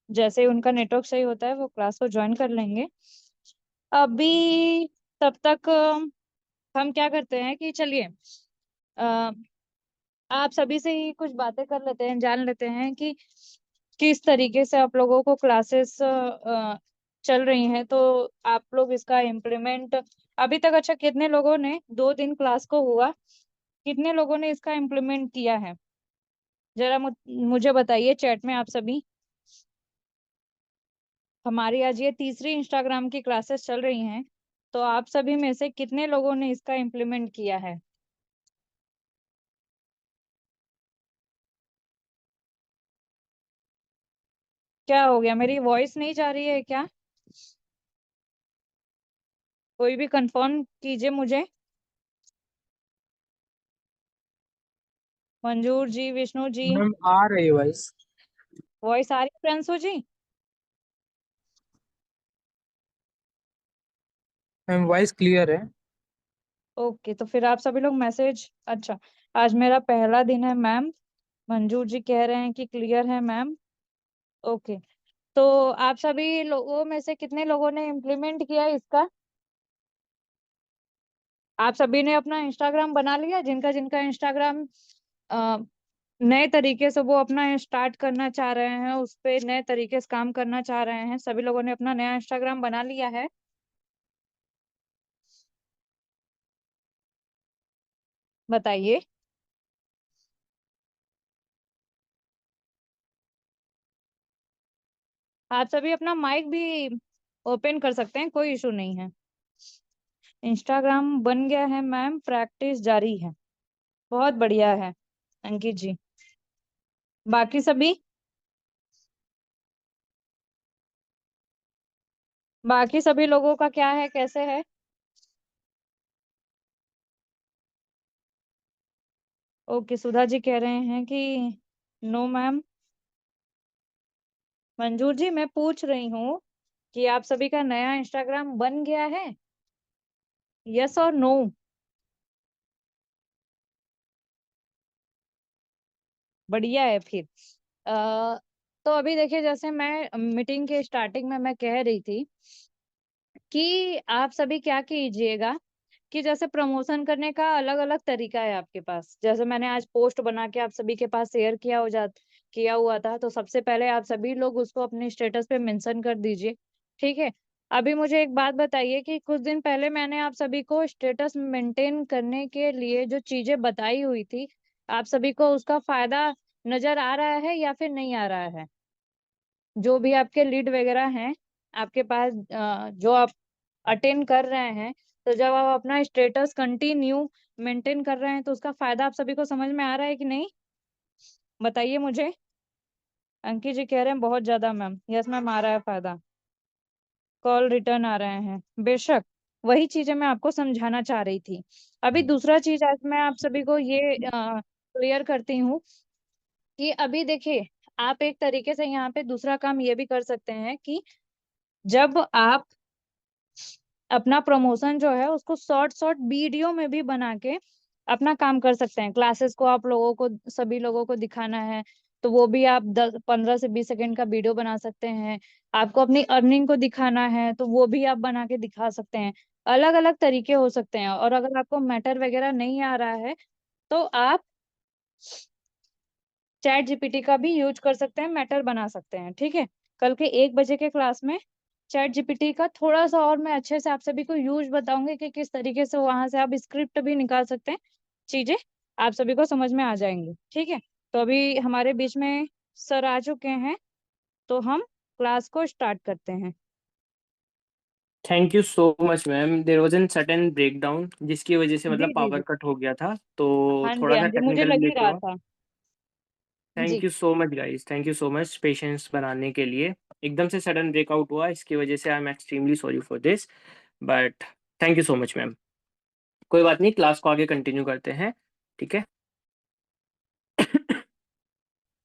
जैसे ही उनका नेटवर्क सही होता है वो क्लास को ज्वाइन कर लेंगे। अभी तब तक हम क्या करते हैं कि चलिए, अ, आप सभी से ही कुछ बातें कर लेते हैं, जान लेते हैं कि किस तरीके से आप लोगों को क्लासेस चल रही हैं। तो आप लोग इसका इम्प्लीमेंट अभी तक, अच्छा कितने लोगों ने, 2 दिन क्लास को हुआ, कितने लोगों ने इसका इम्प्लीमेंट किया है? जरा मुझे बताइए चैट में आप सभी। हमारी आज ये तीसरी इंस्टाग्राम की क्लासेस चल रही हैं, तो आप सभी में से कितने लोगों ने इसका इम्प्लीमेंट किया है? क्या हो गया, मेरी वॉइस नहीं जा रही है क्या? कोई भी कंफर्म कीजिए मुझे। मंजूर जी, विष्णु जी, मैम आ रही है वॉइस। वॉइस आ रही है प्रियांशु जी? मैम वॉइस क्लियर है। ओके, तो फिर आप सभी लोग मैसेज, अच्छा, आज मेरा पहला दिन है मैम। मंजूर जी कह रहे हैं कि क्लियर है मैम। ओके, तो आप सभी लोगों में से कितने लोगों ने इम्प्लीमेंट किया इसका? आप सभी ने अपना इंस्टाग्राम बना लिया? जिनका जिनका इंस्टाग्राम नए तरीके से वो अपना स्टार्ट करना चाह रहे हैं, उस पे नए तरीके से काम करना चाह रहे हैं, सभी लोगों ने अपना नया इंस्टाग्राम बना लिया है? बताइए। आप सभी अपना माइक भी ओपन कर सकते हैं, कोई इशू नहीं है। इंस्टाग्राम बन गया है मैम, प्रैक्टिस जारी है। बहुत बढ़िया है अंकित जी। बाकी सभी, बाकी सभी लोगों का क्या है, कैसे है? ओके, सुधा जी कह रहे हैं कि नो मैम। मंजूर जी, मैं पूछ रही हूँ कि आप सभी का नया इंस्टाग्राम बन गया है, यस और नो? बढ़िया है फिर। अ, तो अभी देखिए, जैसे मैं मीटिंग के स्टार्टिंग में मैं कह रही थी कि आप सभी क्या कीजिएगा कि जैसे प्रमोशन करने का अलग अलग तरीका है आपके पास। जैसे मैंने आज पोस्ट बना के आप सभी के पास शेयर किया हुआ था, तो सबसे पहले आप सभी लोग उसको अपने स्टेटस पे मेंशन कर दीजिए। ठीक है। अभी मुझे एक बात बताइए कि कुछ दिन पहले मैंने आप सभी को स्टेटस मेंटेन करने के लिए जो चीजें बताई हुई थी, आप सभी को उसका फायदा नजर आ रहा है या फिर नहीं आ रहा है? जो भी आपके लीड वगैरह हैं आपके पास, जो आप अटेंड कर रहे हैं, तो जब आप अपना स्टेटस कंटिन्यू मेंटेन कर रहे हैं, तो उसका फायदा आप सभी को समझ में आ रहा है कि नहीं? बताइए मुझे। अंकित जी कह रहे हैं बहुत ज्यादा मैम, यस मैम आ रहा है फायदा। कॉल रिटर्न आ रहे हैं, बेशक। वही चीजें मैं आपको समझाना चाह रही थी। अभी दूसरा चीज आज मैं आप सभी को ये क्लियर करती हूँ कि अभी देखिए, आप एक तरीके से यहाँ पे दूसरा काम ये भी कर सकते हैं कि जब आप अपना प्रमोशन जो है उसको शॉर्ट शॉर्ट वीडियो में भी बना के अपना काम कर सकते हैं। क्लासेस को आप लोगों को, सभी लोगों को दिखाना है, तो वो भी आप 10 15 से 20 सेकंड का वीडियो बना सकते हैं। आपको अपनी अर्निंग को दिखाना है, तो वो भी आप बना के दिखा सकते हैं। अलग अलग तरीके हो सकते हैं। और अगर आपको मैटर वगैरह नहीं आ रहा है, तो आप चैट जीपीटी का भी यूज कर सकते हैं, मैटर बना सकते हैं। ठीक है। कल के 1 बजे के क्लास में चैट जीपीटी का थोड़ा सा और मैं अच्छे से आप सभी को यूज बताऊंगी कि किस तरीके से वहां से आप स्क्रिप्ट भी निकाल सकते हैं। चीजें आप सभी को समझ में आ जाएंगी। ठीक है। तो अभी हमारे बीच में सर आ चुके हैं, तो हम क्लास को स्टार्ट करते हैं। Thank you so much ma'am. There was an sudden breakdown जिसकी वजह से जी मतलब जी पावर जी। कट हो गया था, तो हाँ जी थोड़ा हाँ सा जी, मुझे टेक्निकल लग ही ग्लिच रहा हुआ। था। थैंक जी। You so much guys, thank you so much patience बनाने के लिए। एकदम से सडन ब्रेकआउट हुआ, इसकी वजह से I am extremely sorry for this, but thank you so much ma'am. कोई बात नहीं, क्लास को आगे कंटिन्यू करते हैं। ठीक है।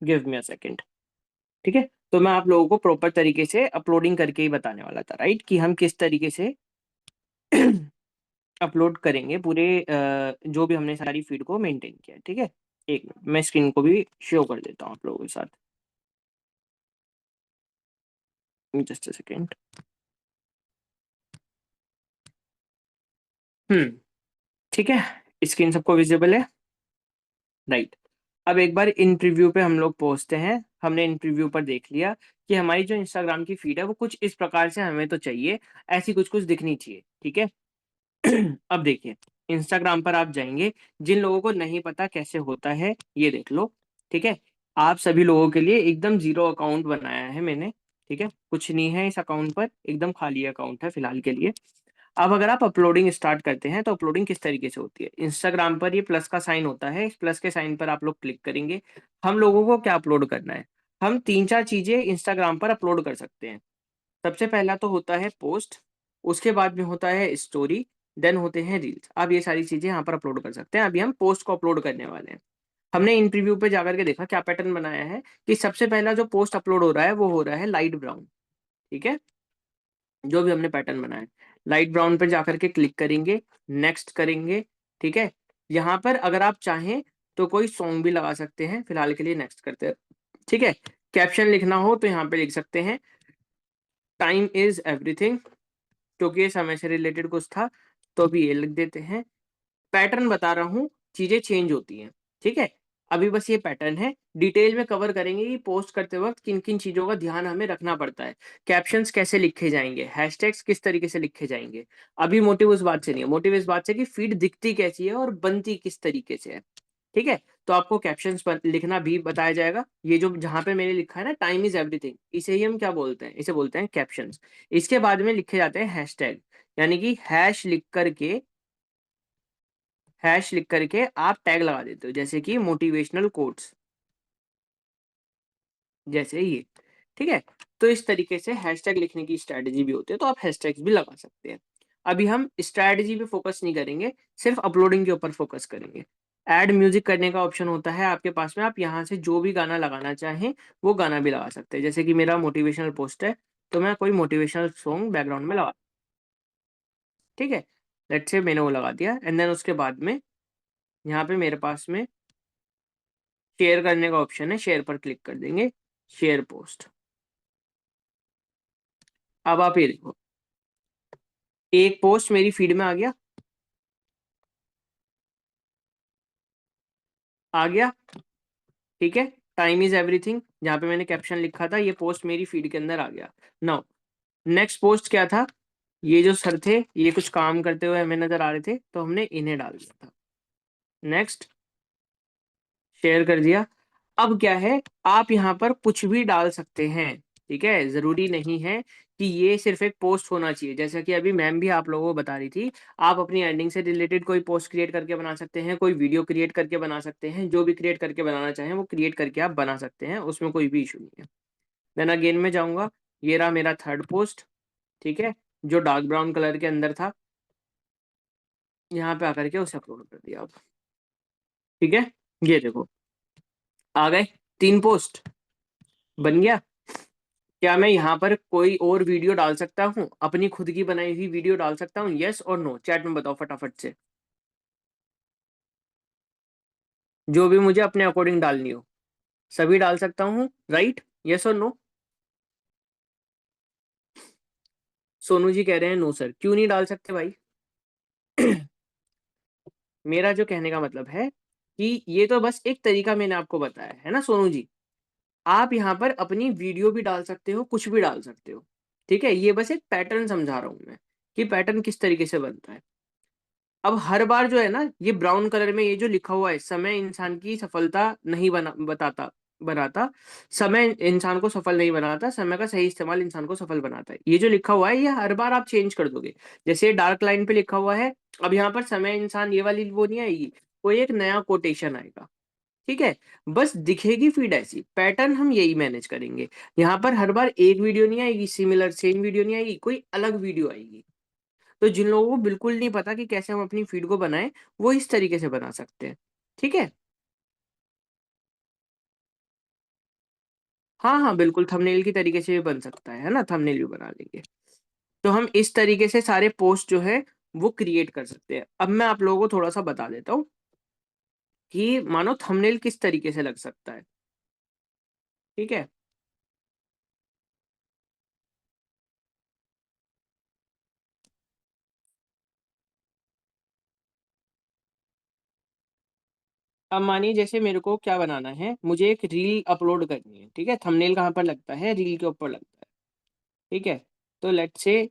Give me a second. ठीक है। तो मैं आप लोगों को प्रॉपर तरीके से अपलोडिंग करके ही बताने वाला था, राइट, कि हम किस तरीके से अपलोड करेंगे पूरे जो भी हमने सारी फीड को मेंटेन किया, ठीक है। एक मिनट, मैं स्क्रीन को भी शो कर देता हूँ आप लोगों के साथ, जस्ट अ सेकेंड। ठीक है, स्क्रीन सबको विजिबल है, राइट। अब एक बार इन प्रीव्यू पे हम लोग पहुंचते हैं। हमने इन प्रीव्यू पर देख लिया कि हमारी जो इंस्टाग्राम की फीड है वो कुछ इस प्रकार से हमें तो चाहिए, ऐसी कुछ कुछ दिखनी चाहिए, ठीक है। अब देखिए, इंस्टाग्राम पर आप जाएंगे, जिन लोगों को नहीं पता कैसे होता है ये देख लो, ठीक है। आप सभी लोगों के लिए एकदम जीरो अकाउंट बनाया है मैंने, ठीक है, कुछ नहीं है इस अकाउंट पर, एकदम खाली अकाउंट है फिलहाल के लिए। अब अगर आप अपलोडिंग स्टार्ट करते हैं तो अपलोडिंग किस तरीके से होती है, इंस्टाग्राम पर ये प्लस का साइन होता है, इस प्लस के साइन पर आप लोग क्लिक करेंगे। हम लोगों को क्या अपलोड करना है, हम तीन चार चीजें इंस्टाग्राम पर अपलोड कर सकते हैं। सबसे पहला तो होता है पोस्ट, उसके बाद में होता है स्टोरी, देन होते हैं रील्स। आप ये सारी चीजें यहाँ पर अपलोड कर सकते हैं। अभी हम पोस्ट को अपलोड करने वाले हैं। हमने इन प्रीव्यू पे जाकर के देखा क्या पैटर्न बनाया है कि सबसे पहला जो पोस्ट अपलोड हो रहा है वो हो रहा है लाइट ब्राउन, ठीक है। जो भी हमने पैटर्न बनाया है लाइट ब्राउन पर जाकर के क्लिक करेंगे, नेक्स्ट करेंगे, ठीक है। यहाँ पर अगर आप चाहें तो कोई सॉन्ग भी लगा सकते हैं, फिलहाल के लिए नेक्स्ट करते हैं, ठीक है। कैप्शन लिखना हो तो यहाँ पे लिख सकते हैं टाइम इज एवरीथिंग, क्योंकि ये समय से रिलेटेड कुछ था तो अभी ये लिख देते हैं। पैटर्न बता रहा हूँ, चीजें चेंज होती हैं, ठीक है। अभी बस ये पैटर्न है, डिटेल में कवर करेंगे कि पोस्ट करते वक्त किन किन चीजों का ध्यान हमें रखना पड़ता है, कैप्शंस कैसे लिखे जाएंगे, हैशटैग्स किस तरीके से लिखे जाएंगे। अभी मोटिव उस बात से नहीं है, मोटिव इस बात से कि फीड दिखती कैसी है और बनती किस तरीके से है, ठीक है। तो आपको कैप्शंस पर लिखना भी बताया जाएगा। ये जो जहां पे मैंने लिखा है ना टाइम इज एवरीथिंग, इसे ही हम क्या बोलते हैं, इसे बोलते हैं कैप्शंस। इसके बाद में लिखे जाते हैं हैशटैग, यानी कि हैश लिख करके आप टैग लगा देते हो, जैसे कि मोटिवेशनल कोट्स, जैसे ये, ठीक है। तो इस तरीके से हैशटैग लिखने की स्ट्रैटेजी भी होती है, तो आप हैशटैग्स भी लगा सकते हैं। अभी हम स्ट्रैटेजी पे फोकस नहीं करेंगे, सिर्फ अपलोडिंग के ऊपर फोकस करेंगे। ऐड म्यूजिक करने का ऑप्शन होता है आपके पास में, आप यहाँ से जो भी गाना लगाना चाहें वो गाना भी लगा सकते हैं। जैसे कि मेरा मोटिवेशनल पोस्ट है तो मैं कोई मोटिवेशनल सॉन्ग बैकग्राउंड में लगा, ठीक है। लेट्स से मैंने वो लगा दिया, एंड देन उसके बाद में यहाँ पे मेरे पास में शेयर करने का ऑप्शन है, शेयर पर क्लिक कर देंगे, शेयर पोस्ट। अब आप ये देखो, एक पोस्ट मेरी फीड में आ गया, ठीक है। टाइम इज एवरीथिंग, जहां पे मैंने कैप्शन लिखा था, ये पोस्ट मेरी फीड के अंदर आ गया। नाउ नेक्स्ट पोस्ट क्या था, ये जो सर थे ये कुछ काम करते हुए हमें नजर आ रहे थे तो हमने इन्हें डाल दिया था, नेक्स्ट, शेयर कर दिया। अब क्या है, आप यहाँ पर कुछ भी डाल सकते हैं, ठीक है। जरूरी नहीं है कि ये सिर्फ एक पोस्ट होना चाहिए, जैसा कि अभी मैम भी आप लोगों को बता रही थी। आप अपनी एंडिंग से रिलेटेड कोई पोस्ट क्रिएट करके बना सकते हैं, कोई वीडियो क्रिएट करके बना सकते हैं, जो भी क्रिएट करके बनाना चाहें वो क्रिएट करके आप बना सकते हैं, उसमें कोई भी इशू नहीं है। देन अगेन में जाऊंगा, ये रहा मेरा थर्ड पोस्ट, ठीक है, जो डार्क ब्राउन कलर के अंदर था। यहाँ पे आकर के उसे अपलोड कर दिया आप, ठीक है। ये देखो आ गए, तीन पोस्ट बन गया। क्या मैं यहाँ पर कोई और वीडियो डाल सकता हूँ, अपनी खुद की बनाई हुई वीडियो डाल सकता हूँ, यस और नो, चैट में बताओ फटाफट से, जो भी मुझे अपने अकॉर्डिंग डालनी हो सभी डाल सकता हूँ, राइट, यस और नो। सोनू जी कह रहे हैं नो सर, क्यों नहीं डाल सकते भाई? मेरा जो कहने का मतलब है कि ये तो बस एक तरीका मैंने आपको बताया है ना सोनू जी। आप यहाँ पर अपनी वीडियो भी डाल सकते हो, कुछ भी डाल सकते हो, ठीक है। ये बस एक पैटर्न समझा रहा हूँ मैं कि पैटर्न किस तरीके से बनता है। अब हर बार जो है ना, ये ब्राउन कलर में ये जो लिखा हुआ है, समय इंसान की सफलता नहीं बनाता, समय इंसान को सफल नहीं बनाता, समय का सही इस्तेमाल इंसान को सफल बनाता है, ये जो लिखा हुआ है ये हर बार आप चेंज कर दोगे। जैसे डार्क लाइन पे लिखा हुआ है, अब यहाँ पर समय इंसान ये वाली वो नहीं आएगी, कोई एक नया कोटेशन आएगा, ठीक है। बस दिखेगी फीड ऐसी, पैटर्न हम यही मैनेज करेंगे। यहाँ पर हर बार एक वीडियो नहीं आएगी, सिमिलर सेम वीडियो नहीं आएगी, कोई अलग वीडियो आएगी। तो जिन लोगों को बिल्कुल नहीं पता कि कैसे हम अपनी फीड को बनाएं, वो इस तरीके से बना सकते हैं, ठीक है। हाँ हाँ बिल्कुल, थंबनेल की तरीके से भी बन सकता है ना, थंबनेल भी बना लेंगे। तो हम इस तरीके से सारे पोस्ट जो है वो क्रिएट कर सकते हैं। अब मैं आप लोगों को थोड़ा सा बता देता हूँ कि मानो थंबनेल किस तरीके से लग सकता है। ठीक है, अब मानिए जैसे मेरे को क्या बनाना है, मुझे एक रील अपलोड करनी है। ठीक है, थंबनेल कहाँ पर लगता है, रील के ऊपर लगता है। ठीक है, तो लेट्स से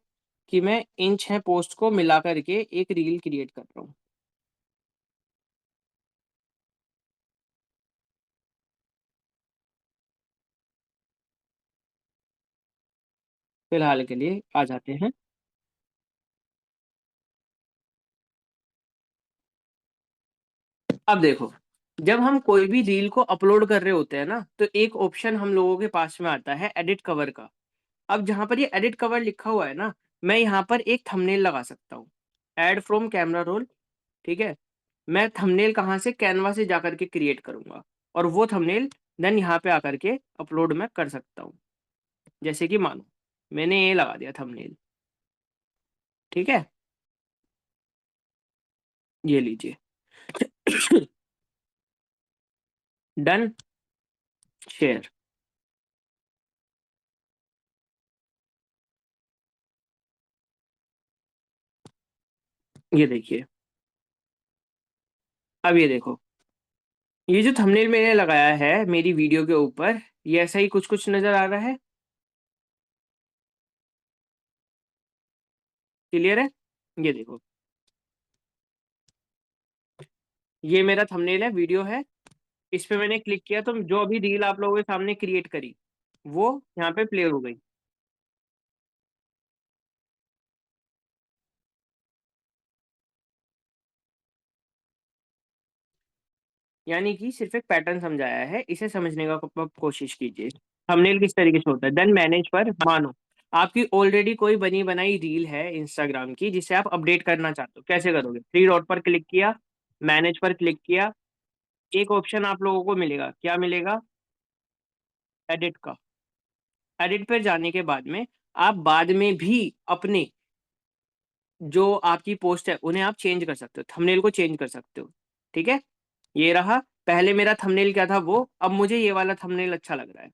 कि मैं इन 6 पोस्ट को मिला करके एक रील क्रिएट कर रहा हूँ। फिलहाल के लिए आ जाते हैं। अब देखो, जब हम कोई भी रील को अपलोड कर रहे होते हैं ना, तो एक ऑप्शन हम लोगों के पास में आता है एडिट कवर का। अब जहां पर ये एडिट कवर लिखा हुआ है ना, मैं यहाँ पर एक थंबनेल लगा सकता हूँ, ऐड फ्रॉम कैमरा रोल। ठीक है, मैं थंबनेल कहाँ से, कैनवा से जाकर के क्रिएट करूंगा, और वो थंबनेल देन यहाँ पे आकर के अपलोड मैं कर सकता हूँ। जैसे कि मानो मैंने ये लगा दिया थंबनेल। ठीक है, ये लीजिए। Done, share. ये देखिए, अब ये देखो, ये जो थंबनेल मैंने लगाया है मेरी वीडियो के ऊपर, ये ऐसा ही कुछ कुछ नजर आ रहा है। क्लियर है, ये देखो, ये मेरा थंबनेल है, वीडियो है। इस पे मैंने क्लिक किया तो जो अभी रील आप लोगों के सामने क्रिएट करी, वो यहाँ पे प्ले हो गई। यानी कि सिर्फ एक पैटर्न समझाया है, इसे समझने का कोशिश कीजिए। थंबनेल किस तरीके से होता है, देन मैनेज पर मानो आपकी ऑलरेडी कोई बनी बनाई रील है इंस्टाग्राम की, जिसे आप अपडेट करना चाहते हो, कैसे करोगे? थ्री डॉट पर क्लिक किया, मैनेज पर क्लिक किया, एक ऑप्शन आप लोगों को मिलेगा, क्या मिलेगा? एडिट का। एडिट पर जाने के बाद में आप बाद में भी अपने जो आपकी पोस्ट है उन्हें आप चेंज कर सकते हो, थंबनेल को चेंज कर सकते हो। ठीक है, ये रहा। पहले मेरा थंबनेल क्या था वो, अब मुझे ये वाला थंबनेल अच्छा लग रहा है,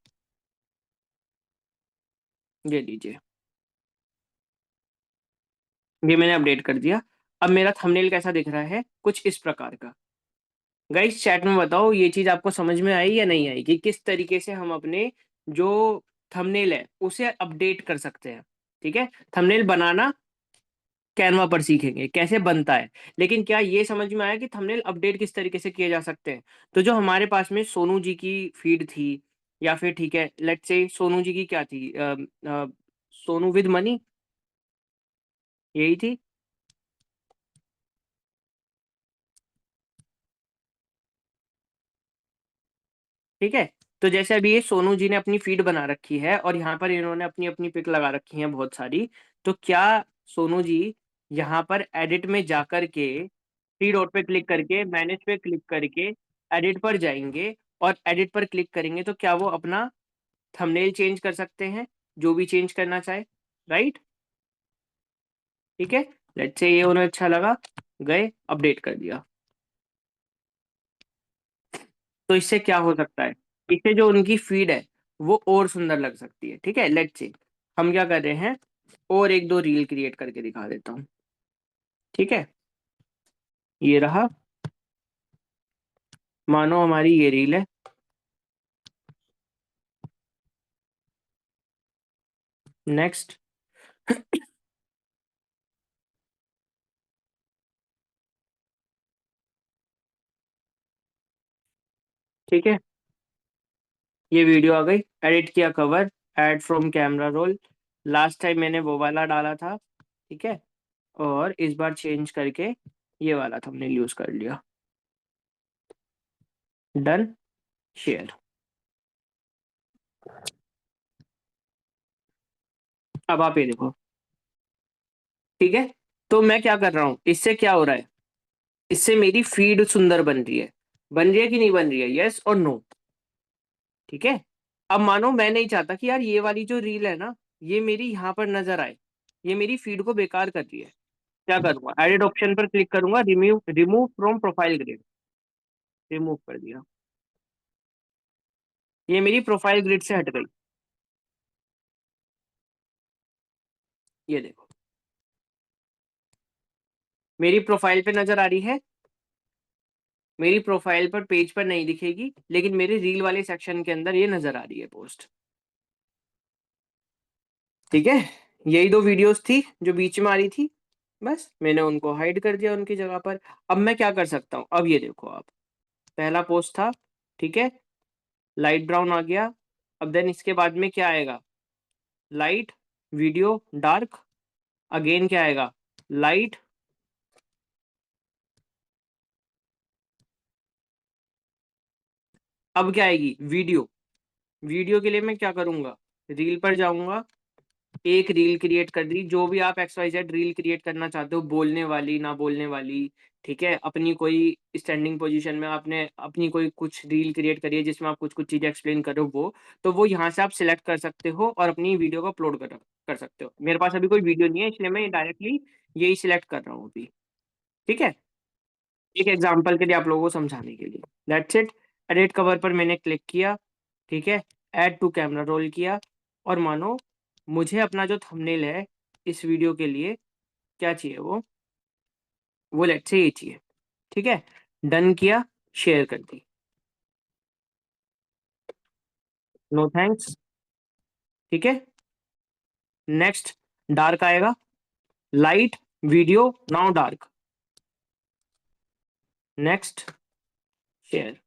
ये लीजिए, ये मैंने अपडेट कर दिया। अब मेरा थंबनेल कैसा दिख रहा है, कुछ इस प्रकार का। गाइस चैट में बताओ ये चीज आपको समझ में आई या नहीं आई, कि किस तरीके से हम अपने जो थंबनेल है उसे अपडेट कर सकते हैं। ठीक है, थंबनेल बनाना कैनवा पर सीखेंगे कैसे बनता है, लेकिन क्या ये समझ में आया कि थंबनेल अपडेट किस तरीके से किए जा सकते हैं? तो जो हमारे पास में सोनू जी की फीड थी, या फिर ठीक है लेट्स से सोनू जी की क्या थी, सोनू विद मनी, यही थी। ठीक है, तो जैसे अभी ये सोनू जी ने अपनी फीड बना रखी है और यहाँ पर इन्होंने अपनी अपनी पिक लगा रखी है बहुत सारी, तो क्या सोनू जी यहाँ पर एडिट में जाकर के थ्री डॉट पे क्लिक करके, मैनेज पे क्लिक करके एडिट पर जाएंगे, और एडिट पर क्लिक करेंगे तो क्या वो अपना थंबनेल चेंज कर सकते हैं, जो भी चेंज करना चाहे? राइट, ठीक है। लेट्स से ये उन्हें अच्छा लगा, गए अपडेट कर दिया। तो इससे क्या हो सकता है, इससे जो उनकी फीड है वो और सुंदर लग सकती है। ठीक है, लेट्स से हम क्या कर रहे हैं, और एक दो रील क्रिएट करके दिखा देता हूँ। ठीक है, ये रहा, मानो हमारी ये रील है। नेक्स्ट। ठीक है, ये वीडियो आ गई, एडिट किया cover, add from camera roll, last time मैंने वो वाला डाला था। ठीक है, और इस बार चेंज करके ये वाला थंबनेल यूज कर लिया। Done, share. अब आप ये देखो। ठीक है, तो मैं क्या कर रहा हूँ, इससे क्या हो रहा है, इससे मेरी फीड सुंदर बन रही है। बन रही है कि नहीं बन रही है, यस और नो? ठीक है, अब मानो मैं नहीं चाहता कि यार ये वाली जो रील है ना, ये मेरी यहाँ पर नजर आए, ये मेरी फीड को बेकार कर रही है। क्या करूंगा, एडिट ऑप्शन पर क्लिक करूंगा, remove remove from profile grid, remove कर दिया, ये मेरी प्रोफाइल ग्रिड से हट गई। ये देखो मेरी प्रोफाइल पे नजर आ रही है, मेरी प्रोफाइल पर पेज पर नहीं दिखेगी, लेकिन मेरे रील वाले सेक्शन के अंदर ये नजर आ रही है पोस्ट। ठीक है, यही दो वीडियोस थी जो बीच में आ रही थी, बस मैंने उनको हाइड कर दिया उनकी जगह पर। अब मैं क्या कर सकता हूँ, अब ये देखो आप, पहला पोस्ट था, ठीक है, लाइट ब्राउन आ गया। अब देन इसके बाद में क्या आएगा, लाइट, वीडियो, डार्क, अगेन क्या आएगा, लाइट, अब क्या आएगी, वीडियो। वीडियो के लिए मैं क्या करूंगा, रील पर जाऊंगा, एक रील क्रिएट कर दी, जो भी आप X Y Z reel create करना चाहते हो, बोलने वाली ना बोलने वाली, ठीक है, अपनी कोई स्टैंडिंग पोजीशन में आपने अपनी कोई कुछ रील क्रिएट करी है जिसमें आप कुछ कुछ चीजें एक्सप्लेन कर रहे हो, वो तो वो यहाँ से आप सिलेक्ट कर सकते हो और अपनी वीडियो को अपलोड कर सकते हो। मेरे पास अभी कोई वीडियो नहीं है, इसलिए मैं डायरेक्टली यही सिलेक्ट कर रहा हूँ अभी। ठीक है, एक एग्जाम्पल के लिए आप लोगों को समझाने के लिए, दैट्स इट। एडिट कवर पर मैंने क्लिक किया, ठीक है, ऐड टू कैमरा रोल किया, और मानो मुझे अपना जो थंबनेल है इस वीडियो के लिए क्या चाहिए, वो लेट्स से ये चाहिए। ठीक है, डन किया, शेयर कर दी, नो थैंक्स। ठीक है, नेक्स्ट, डार्क आएगा, light, video, now dark, next, share.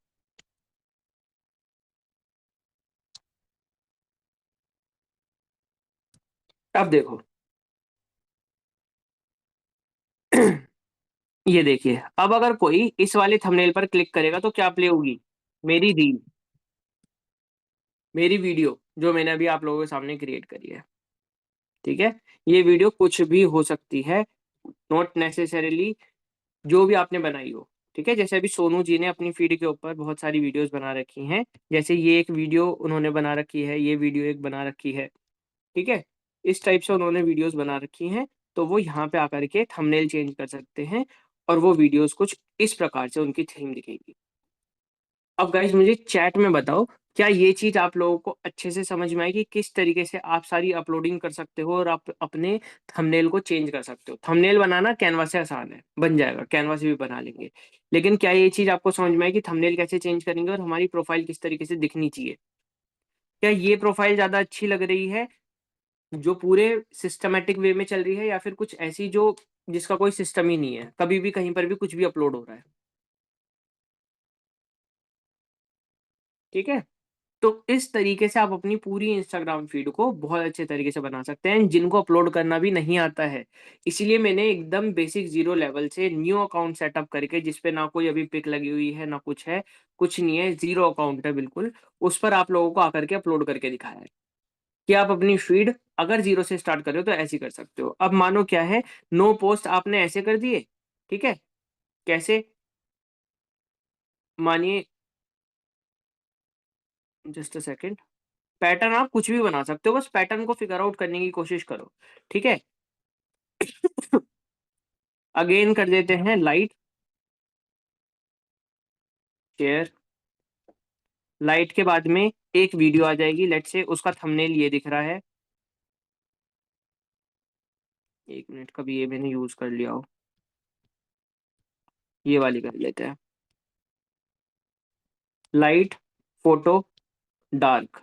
अब देखो ये देखिए, अब अगर कोई इस वाले थंबनेल पर क्लिक करेगा तो क्या प्ले होगी, मेरी रील, मेरी वीडियो जो मैंने अभी आप लोगों के सामने क्रिएट करी है। ठीक है, ये वीडियो कुछ भी हो सकती है, नॉट नेसेसरीली जो भी आपने बनाई हो। ठीक है, जैसे अभी सोनू जी ने अपनी फीड के ऊपर बहुत सारी वीडियोस बना रखी हैं, जैसे ये एक वीडियो उन्होंने बना रखी है, ये वीडियो एक बना रखी है। ठीक है, इस टाइप से उन्होंने वीडियोस बना रखी हैं, तो वो यहाँ पे आकर के थंबनेल चेंज कर सकते हैं, और वो वीडियोस कुछ इस प्रकार से उनकी थीम दिखेगी। अब गाइज मुझे चैट में बताओ, क्या ये चीज आप लोगों को अच्छे से समझ में आई कि किस तरीके से आप सारी अपलोडिंग कर सकते हो और आप अपने थंबनेल को चेंज कर सकते हो। थंबनेल बनाना कैनवा से आसान है, बन जाएगा, कैनवा से भी बना लेंगे, लेकिन क्या ये चीज आपको समझ में आई कि थंबनेल कैसे चेंज करेंगे और हमारी प्रोफाइल किस तरीके से दिखनी चाहिए। क्या ये प्रोफाइल ज्यादा अच्छी लग रही है जो पूरे सिस्टमेटिक वे में चल रही है, या फिर कुछ ऐसी जो जिसका कोई सिस्टम ही नहीं है, कभी भी कहीं पर भी कुछ भी अपलोड हो रहा है। ठीक है, तो इस तरीके से आप अपनी पूरी इंस्टाग्राम फीड को बहुत अच्छे तरीके से बना सकते हैं, जिनको अपलोड करना भी नहीं आता है। इसीलिए मैंने एकदम बेसिक जीरो लेवल से न्यू अकाउंट सेटअप करके, जिसपे ना कोई अभी पिक लगी हुई है ना कुछ है, कुछ नहीं है, जीरो अकाउंट है बिल्कुल, उस पर आप लोगों को आकर के अपलोड करके दिखाया है कि आप अपनी फीड अगर जीरो से स्टार्ट कर रहे हो तो ऐसे कर सकते हो। अब मानो क्या है, नो पोस्ट आपने ऐसे कर दिए, ठीक है, कैसे, मानिए, जस्ट अ सेकेंड, पैटर्न आप कुछ भी बना सकते हो, बस पैटर्न को फिगर आउट करने की कोशिश करो। ठीक है, अगेन कर देते हैं लाइट, शेयर, लाइट के बाद में एक वीडियो आ जाएगी, लेट्स से उसका थंबनेल ये दिख रहा है, एक मिनट, कभी ये मैंने यूज कर लिया हो, ये वाली कर लेते हैं, लाइट, फोटो, डार्क।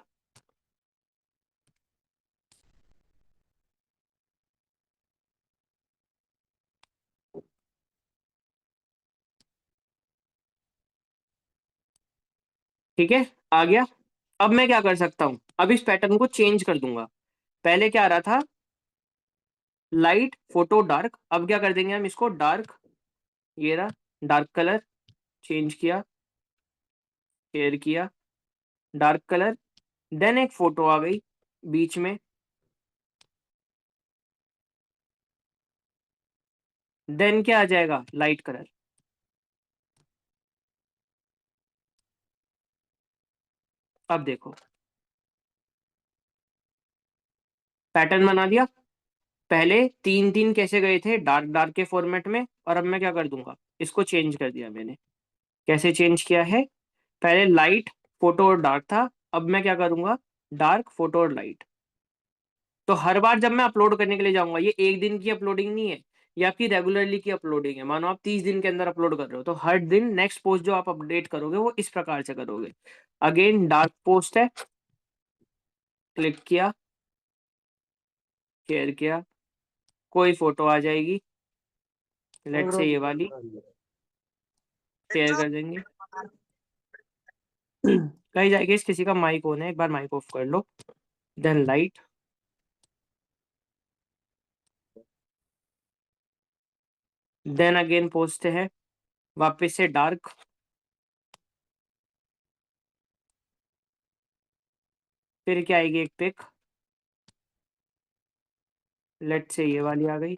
ठीक है, आ गया। अब मैं क्या कर सकता हूं, अब इस पैटर्न को चेंज कर दूंगा। पहले क्या आ रहा था, लाइट, फोटो, डार्क, अब क्या कर देंगे हम इसको डार्क, ये रहा, डार्क कलर, चेंज किया, शेयर किया, डार्क कलर, देन एक फोटो आ गई बीच में, देन क्या आ जाएगा, लाइट कलर। अब देखो पैटर्न बना दिया, पहले 3-3 कैसे गए थे, डार्क डार्क के फॉर्मेट में, और अब मैं क्या कर दूंगा, इसको चेंज कर दिया मैंने। कैसे चेंज किया है, पहले लाइट, फोटो और डार्क था, अब मैं क्या करूंगा, डार्क, फोटो और लाइट। तो हर बार जब मैं अपलोड करने के लिए जाऊंगा, ये एक दिन की अपलोडिंग नहीं है, ये आपकी रेगुलरली की अपलोडिंग है। मानो आप 30 दिन के अंदर अपलोड कर रहे हो, तो हर दिन नेक्स्ट पोस्ट जो आप अपडेट करोगे वो इस प्रकार से करोगे। अगेन डार्क पोस्ट है, क्लिक किया, शेयर किया, कोई फोटो आ जाएगी, लेट से ये वाली, शेयर कर देंगे। कहीं जाएगी, किसी का माइक ऑन है, एक बार माइक ऑफ कर लो। Then light, then again post है, वापस से डार्क, फिर क्या आएगी, एक पिक, लेट से ये वाली आ गई,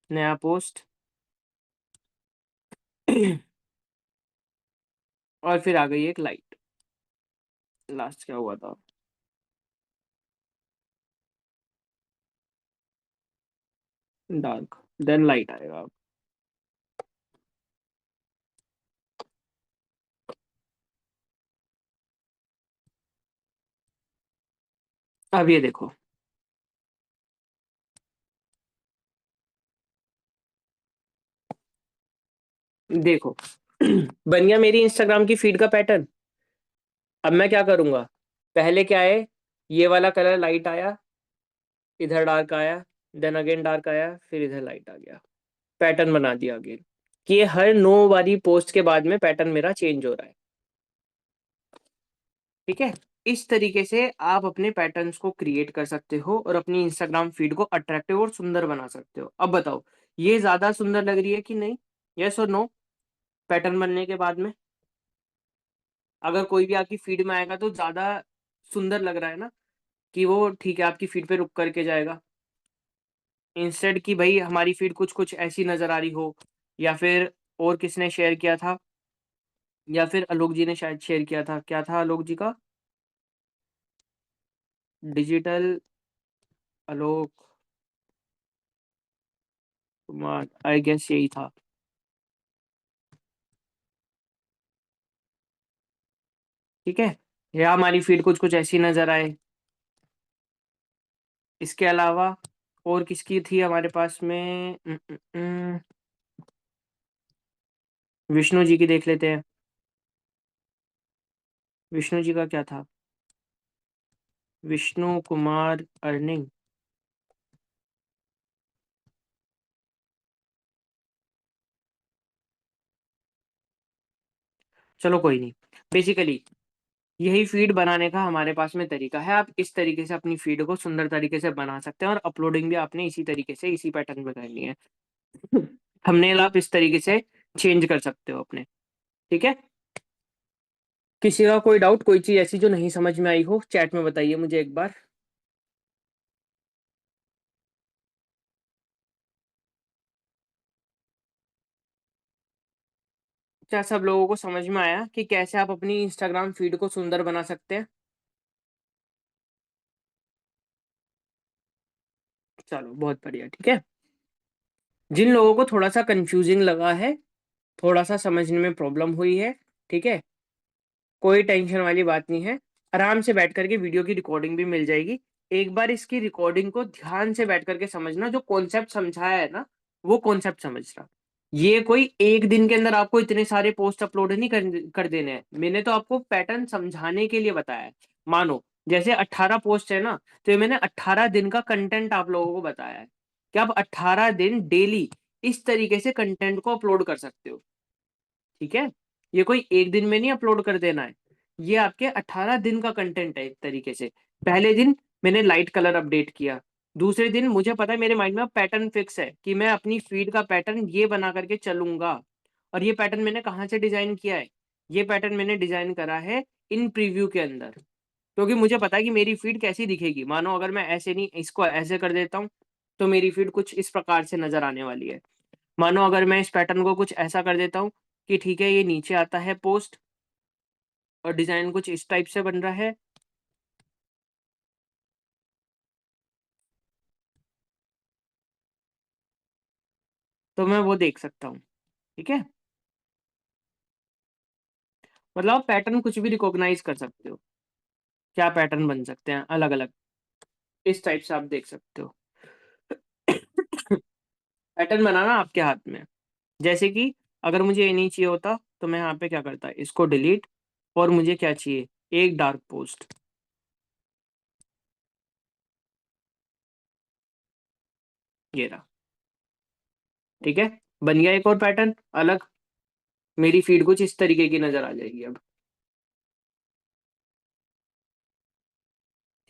नया पोस्ट। और फिर आ गई एक लाइट। लास्ट क्या हुआ था, डार्क, देन लाइट आएगा। अब ये देखो, देखो बन गया मेरी इंस्टाग्राम की फीड का पैटर्न। अब मैं क्या करूंगा, पहले क्या है, ये वाला कलर लाइट आया, इधर डार्क आया, देन अगेन डार्क आया, फिर इधर लाइट आ गया, पैटर्न बना दिया अगेन। कि ये हर 9 वाली पोस्ट के बाद में पैटर्न मेरा चेंज हो रहा है। ठीक है, इस तरीके से आप अपने पैटर्न्स को क्रिएट कर सकते हो और अपनी इंस्टाग्राम फीड को अट्रैक्टिव और सुंदर बना सकते हो। अब बताओ, ये ज्यादा सुंदर लग रही है कि नहीं, यस और नो, पैटर्न बनने के बाद में? अगर कोई भी आपकी फीड में आएगा तो ज्यादा सुंदर लग रहा है ना, कि वो ठीक है आपकी फीड पे रुक करके जाएगा, इंस्टेड कि भाई हमारी फीड कुछ कुछ ऐसी नजर आ रही हो, या फिर और किसने शेयर किया था, या फिर आलोक जी ने शायद शेयर किया था, क्या था आलोक जी का, digital Alok Kumar, I guess यही था। ठीक है, या हमारी फीड कुछ कुछ ऐसी नजर आए। इसके अलावा और किसकी थी हमारे पास में, विष्णु जी की देख लेते हैं। विष्णु जी का क्या था, विष्णु कुमार अर्निंग, चलो कोई नहीं। बेसिकली यही फीड बनाने का हमारे पास में तरीका है, आप इस तरीके से अपनी फीड को सुंदर तरीके से बना सकते हैं, और अपलोडिंग भी आपने इसी तरीके से, इसी पैटर्न में करनी है। थंबनेल आप इस तरीके से चेंज कर सकते हो अपने। ठीक है, किसी का कोई डाउट, कोई चीज ऐसी जो नहीं समझ में आई हो, चैट में बताइए मुझे एक बार। क्या सब लोगों को समझ में आया कि कैसे आप अपनी इंस्टाग्राम फीड को सुंदर बना सकते हैं? चलो बहुत बढ़िया। ठीक है, जिन लोगों को थोड़ा सा कंफ्यूजिंग लगा है, थोड़ा सा समझने में प्रॉब्लम हुई है, ठीक है, कोई टेंशन वाली बात नहीं है। आराम से बैठ करके वीडियो की रिकॉर्डिंग भी मिल जाएगी, एक बार इसकी रिकॉर्डिंग को ध्यान से बैठ करके समझना, जो कॉन्सेप्ट समझाया है ना वो कॉन्सेप्ट समझना। ये कोई एक दिन के अंदर आपको इतने सारे पोस्ट अपलोड नहीं कर देने हैं, मैंने तो आपको पैटर्न समझाने के लिए बताया है। मानो जैसे 18 पोस्ट है ना, तो ये मैंने 18 दिन का कंटेंट आप लोगों को बताया है, कि आप 18 दिन डेली इस तरीके से कंटेंट को अपलोड कर सकते हो। ठीक है, ये कोई एक दिन में नहीं अपलोड कर देना है, ये आपके 18 दिन का कंटेंट है एक तरीके से। पहले दिन मैंने लाइट कलर अपडेट किया, दूसरे दिन मुझे पता है, मेरे माइंड में पैटर्न फिक्स है कि मैं अपनी फीड का पैटर्न ये बना करके चलूंगा। और ये पैटर्न मैंने कहाँ से डिजाइन किया है, ये पैटर्न मैंने डिजाइन करा है इन प्रीव्यू के अंदर, क्योंकि मुझे पता है कि मेरी फीड कैसी दिखेगी। मानो अगर मैं ऐसे नहीं, इसको ऐसे कर देता हूँ, तो मेरी फीड कुछ इस प्रकार से नजर आने वाली है। मानो अगर मैं इस पैटर्न को कुछ ऐसा कर देता हूँ कि ठीक है, ये नीचे आता है पोस्ट, और डिजाइन कुछ इस टाइप से बन रहा है, तो मैं वो देख सकता हूँ। ठीक है, मतलब आप पैटर्न कुछ भी रिकॉग्नाइज कर सकते हो, क्या पैटर्न बन सकते हैं अलग अलग, इस टाइप से आप देख सकते हो। पैटर्न बनाना आपके हाथ में है। जैसे कि अगर मुझे ये नहीं चाहिए होता तो मैं यहाँ पे क्या करता, इसको डिलीट, और मुझे क्या चाहिए, एक डार्क पोस्ट। ये रहा, ठीक है, बन गया एक और पैटर्न अलग। मेरी फीड कुछ इस तरीके की नजर आ जाएगी अब।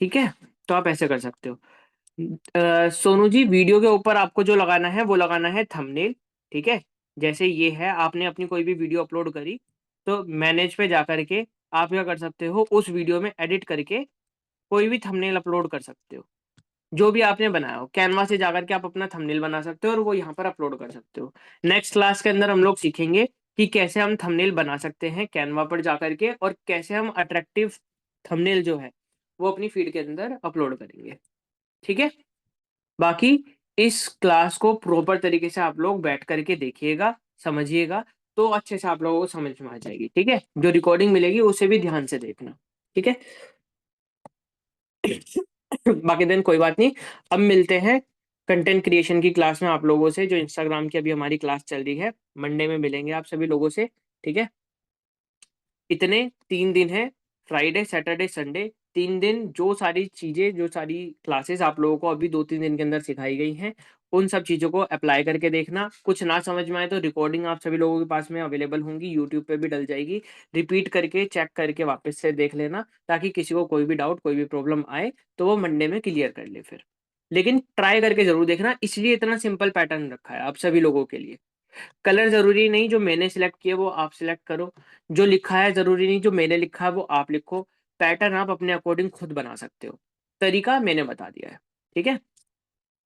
ठीक है, तो आप ऐसे कर सकते हो। सोनू जी, वीडियो के ऊपर आपको जो लगाना है वो लगाना है थंबनेल। ठीक है, जैसे ये है, आपने अपनी कोई भी वीडियो अपलोड करी तो मैनेज पे जा करके आप क्या कर सकते हो, उस वीडियो में एडिट करके कोई भी थंबनेल अपलोड कर सकते हो। जो भी आपने बनाया हो, कैनवा से जाकर के आप अपना थंबनेल बना सकते हो और वो यहाँ पर अपलोड कर सकते हो। नेक्स्ट क्लास के अंदर हम लोग सीखेंगे कि कैसे हम थंबनेल बना सकते हैं कैनवा पर जाकर के, और कैसे हम अट्रैक्टिव थंबनेल जो है वो अपनी फीड के अंदर अपलोड करेंगे। ठीक है, बाकी इस क्लास को प्रॉपर तरीके से आप लोग बैठ करके देखिएगा, समझिएगा, तो अच्छे से आप लोगों को समझ में आ जाएगी। ठीक है, जो रिकॉर्डिंग मिलेगी उसे भी ध्यान से देखना। ठीक है। बाकी दिन कोई बात नहीं, अब मिलते हैं कंटेंट क्रिएशन की क्लास में आप लोगों से, जो इंस्टाग्राम की अभी हमारी क्लास चल रही है। मंडे में मिलेंगे आप सभी लोगों से। ठीक है, इतने 3 दिन है, फ्राइडे सैटरडे संडे, 3 दिन जो सारी चीजें, जो सारी क्लासेस आप लोगों को अभी 2-3 दिन के अंदर सिखाई गई हैं, उन सब चीजों को अप्लाई करके देखना। कुछ ना समझ में आए तो रिकॉर्डिंग आप सभी लोगों के पास में अवेलेबल होंगी, यूट्यूब पे भी डल जाएगी, रिपीट करके चेक करके वापस से देख लेना, ताकि किसी को कोई भी डाउट, कोई भी प्रॉब्लम आए तो वो मंडे में क्लियर कर ले फिर। लेकिन ट्राई करके जरूर देखना, इसलिए इतना सिंपल पैटर्न रखा है आप सभी लोगों के लिए। कलर जरूरी नहीं जो मैंने सिलेक्ट किया वो आप सिलेक्ट करो, जो लिखा है जरूरी नहीं जो मैंने लिखा है वो आप लिखो। पैटर्न आप अपने अकॉर्डिंग खुद बना सकते हो, तरीका मैंने बता दिया है। ठीक है,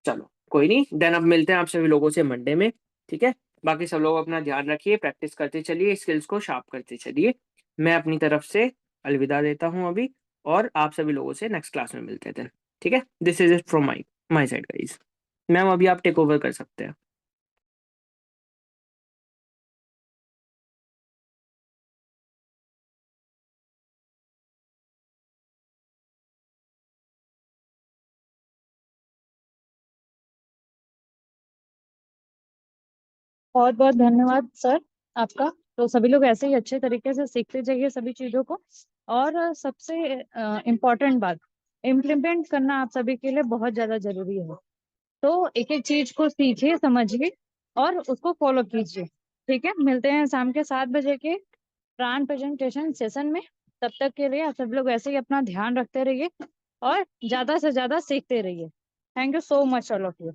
चलो कोई नहीं, देन अब मिलते हैं आप सभी लोगों से मंडे में। ठीक है, बाकी सब लोग अपना ध्यान रखिए, प्रैक्टिस करते चलिए, स्किल्स को शार्प करते चलिए। मैं अपनी तरफ से अलविदा देता हूँ अभी, और आप सभी लोगों से नेक्स्ट क्लास में मिलते हैं। ठीक है, this is it from my my side guys. Ma'am अभी आप टेक ओवर कर सकते हैं। बहुत बहुत धन्यवाद सर आपका। तो सभी लोग ऐसे ही अच्छे तरीके से सीखते जाइए सभी चीजों को। और सबसे इम्पोर्टेंट बात, इम्प्लीमेंट करना आप सभी के लिए बहुत ज्यादा जरूरी है। तो एक एक चीज को सीखिए, समझिए और उसको फॉलो कीजिए। ठीक है, मिलते हैं शाम के 7 बजे के प्राण प्रेजेंटेशन सेशन में। तब तक के लिए आप सब लोग ऐसे ही अपना ध्यान रखते रहिए और ज्यादा से ज्यादा सीखते रहिए। Thank you so much all of you.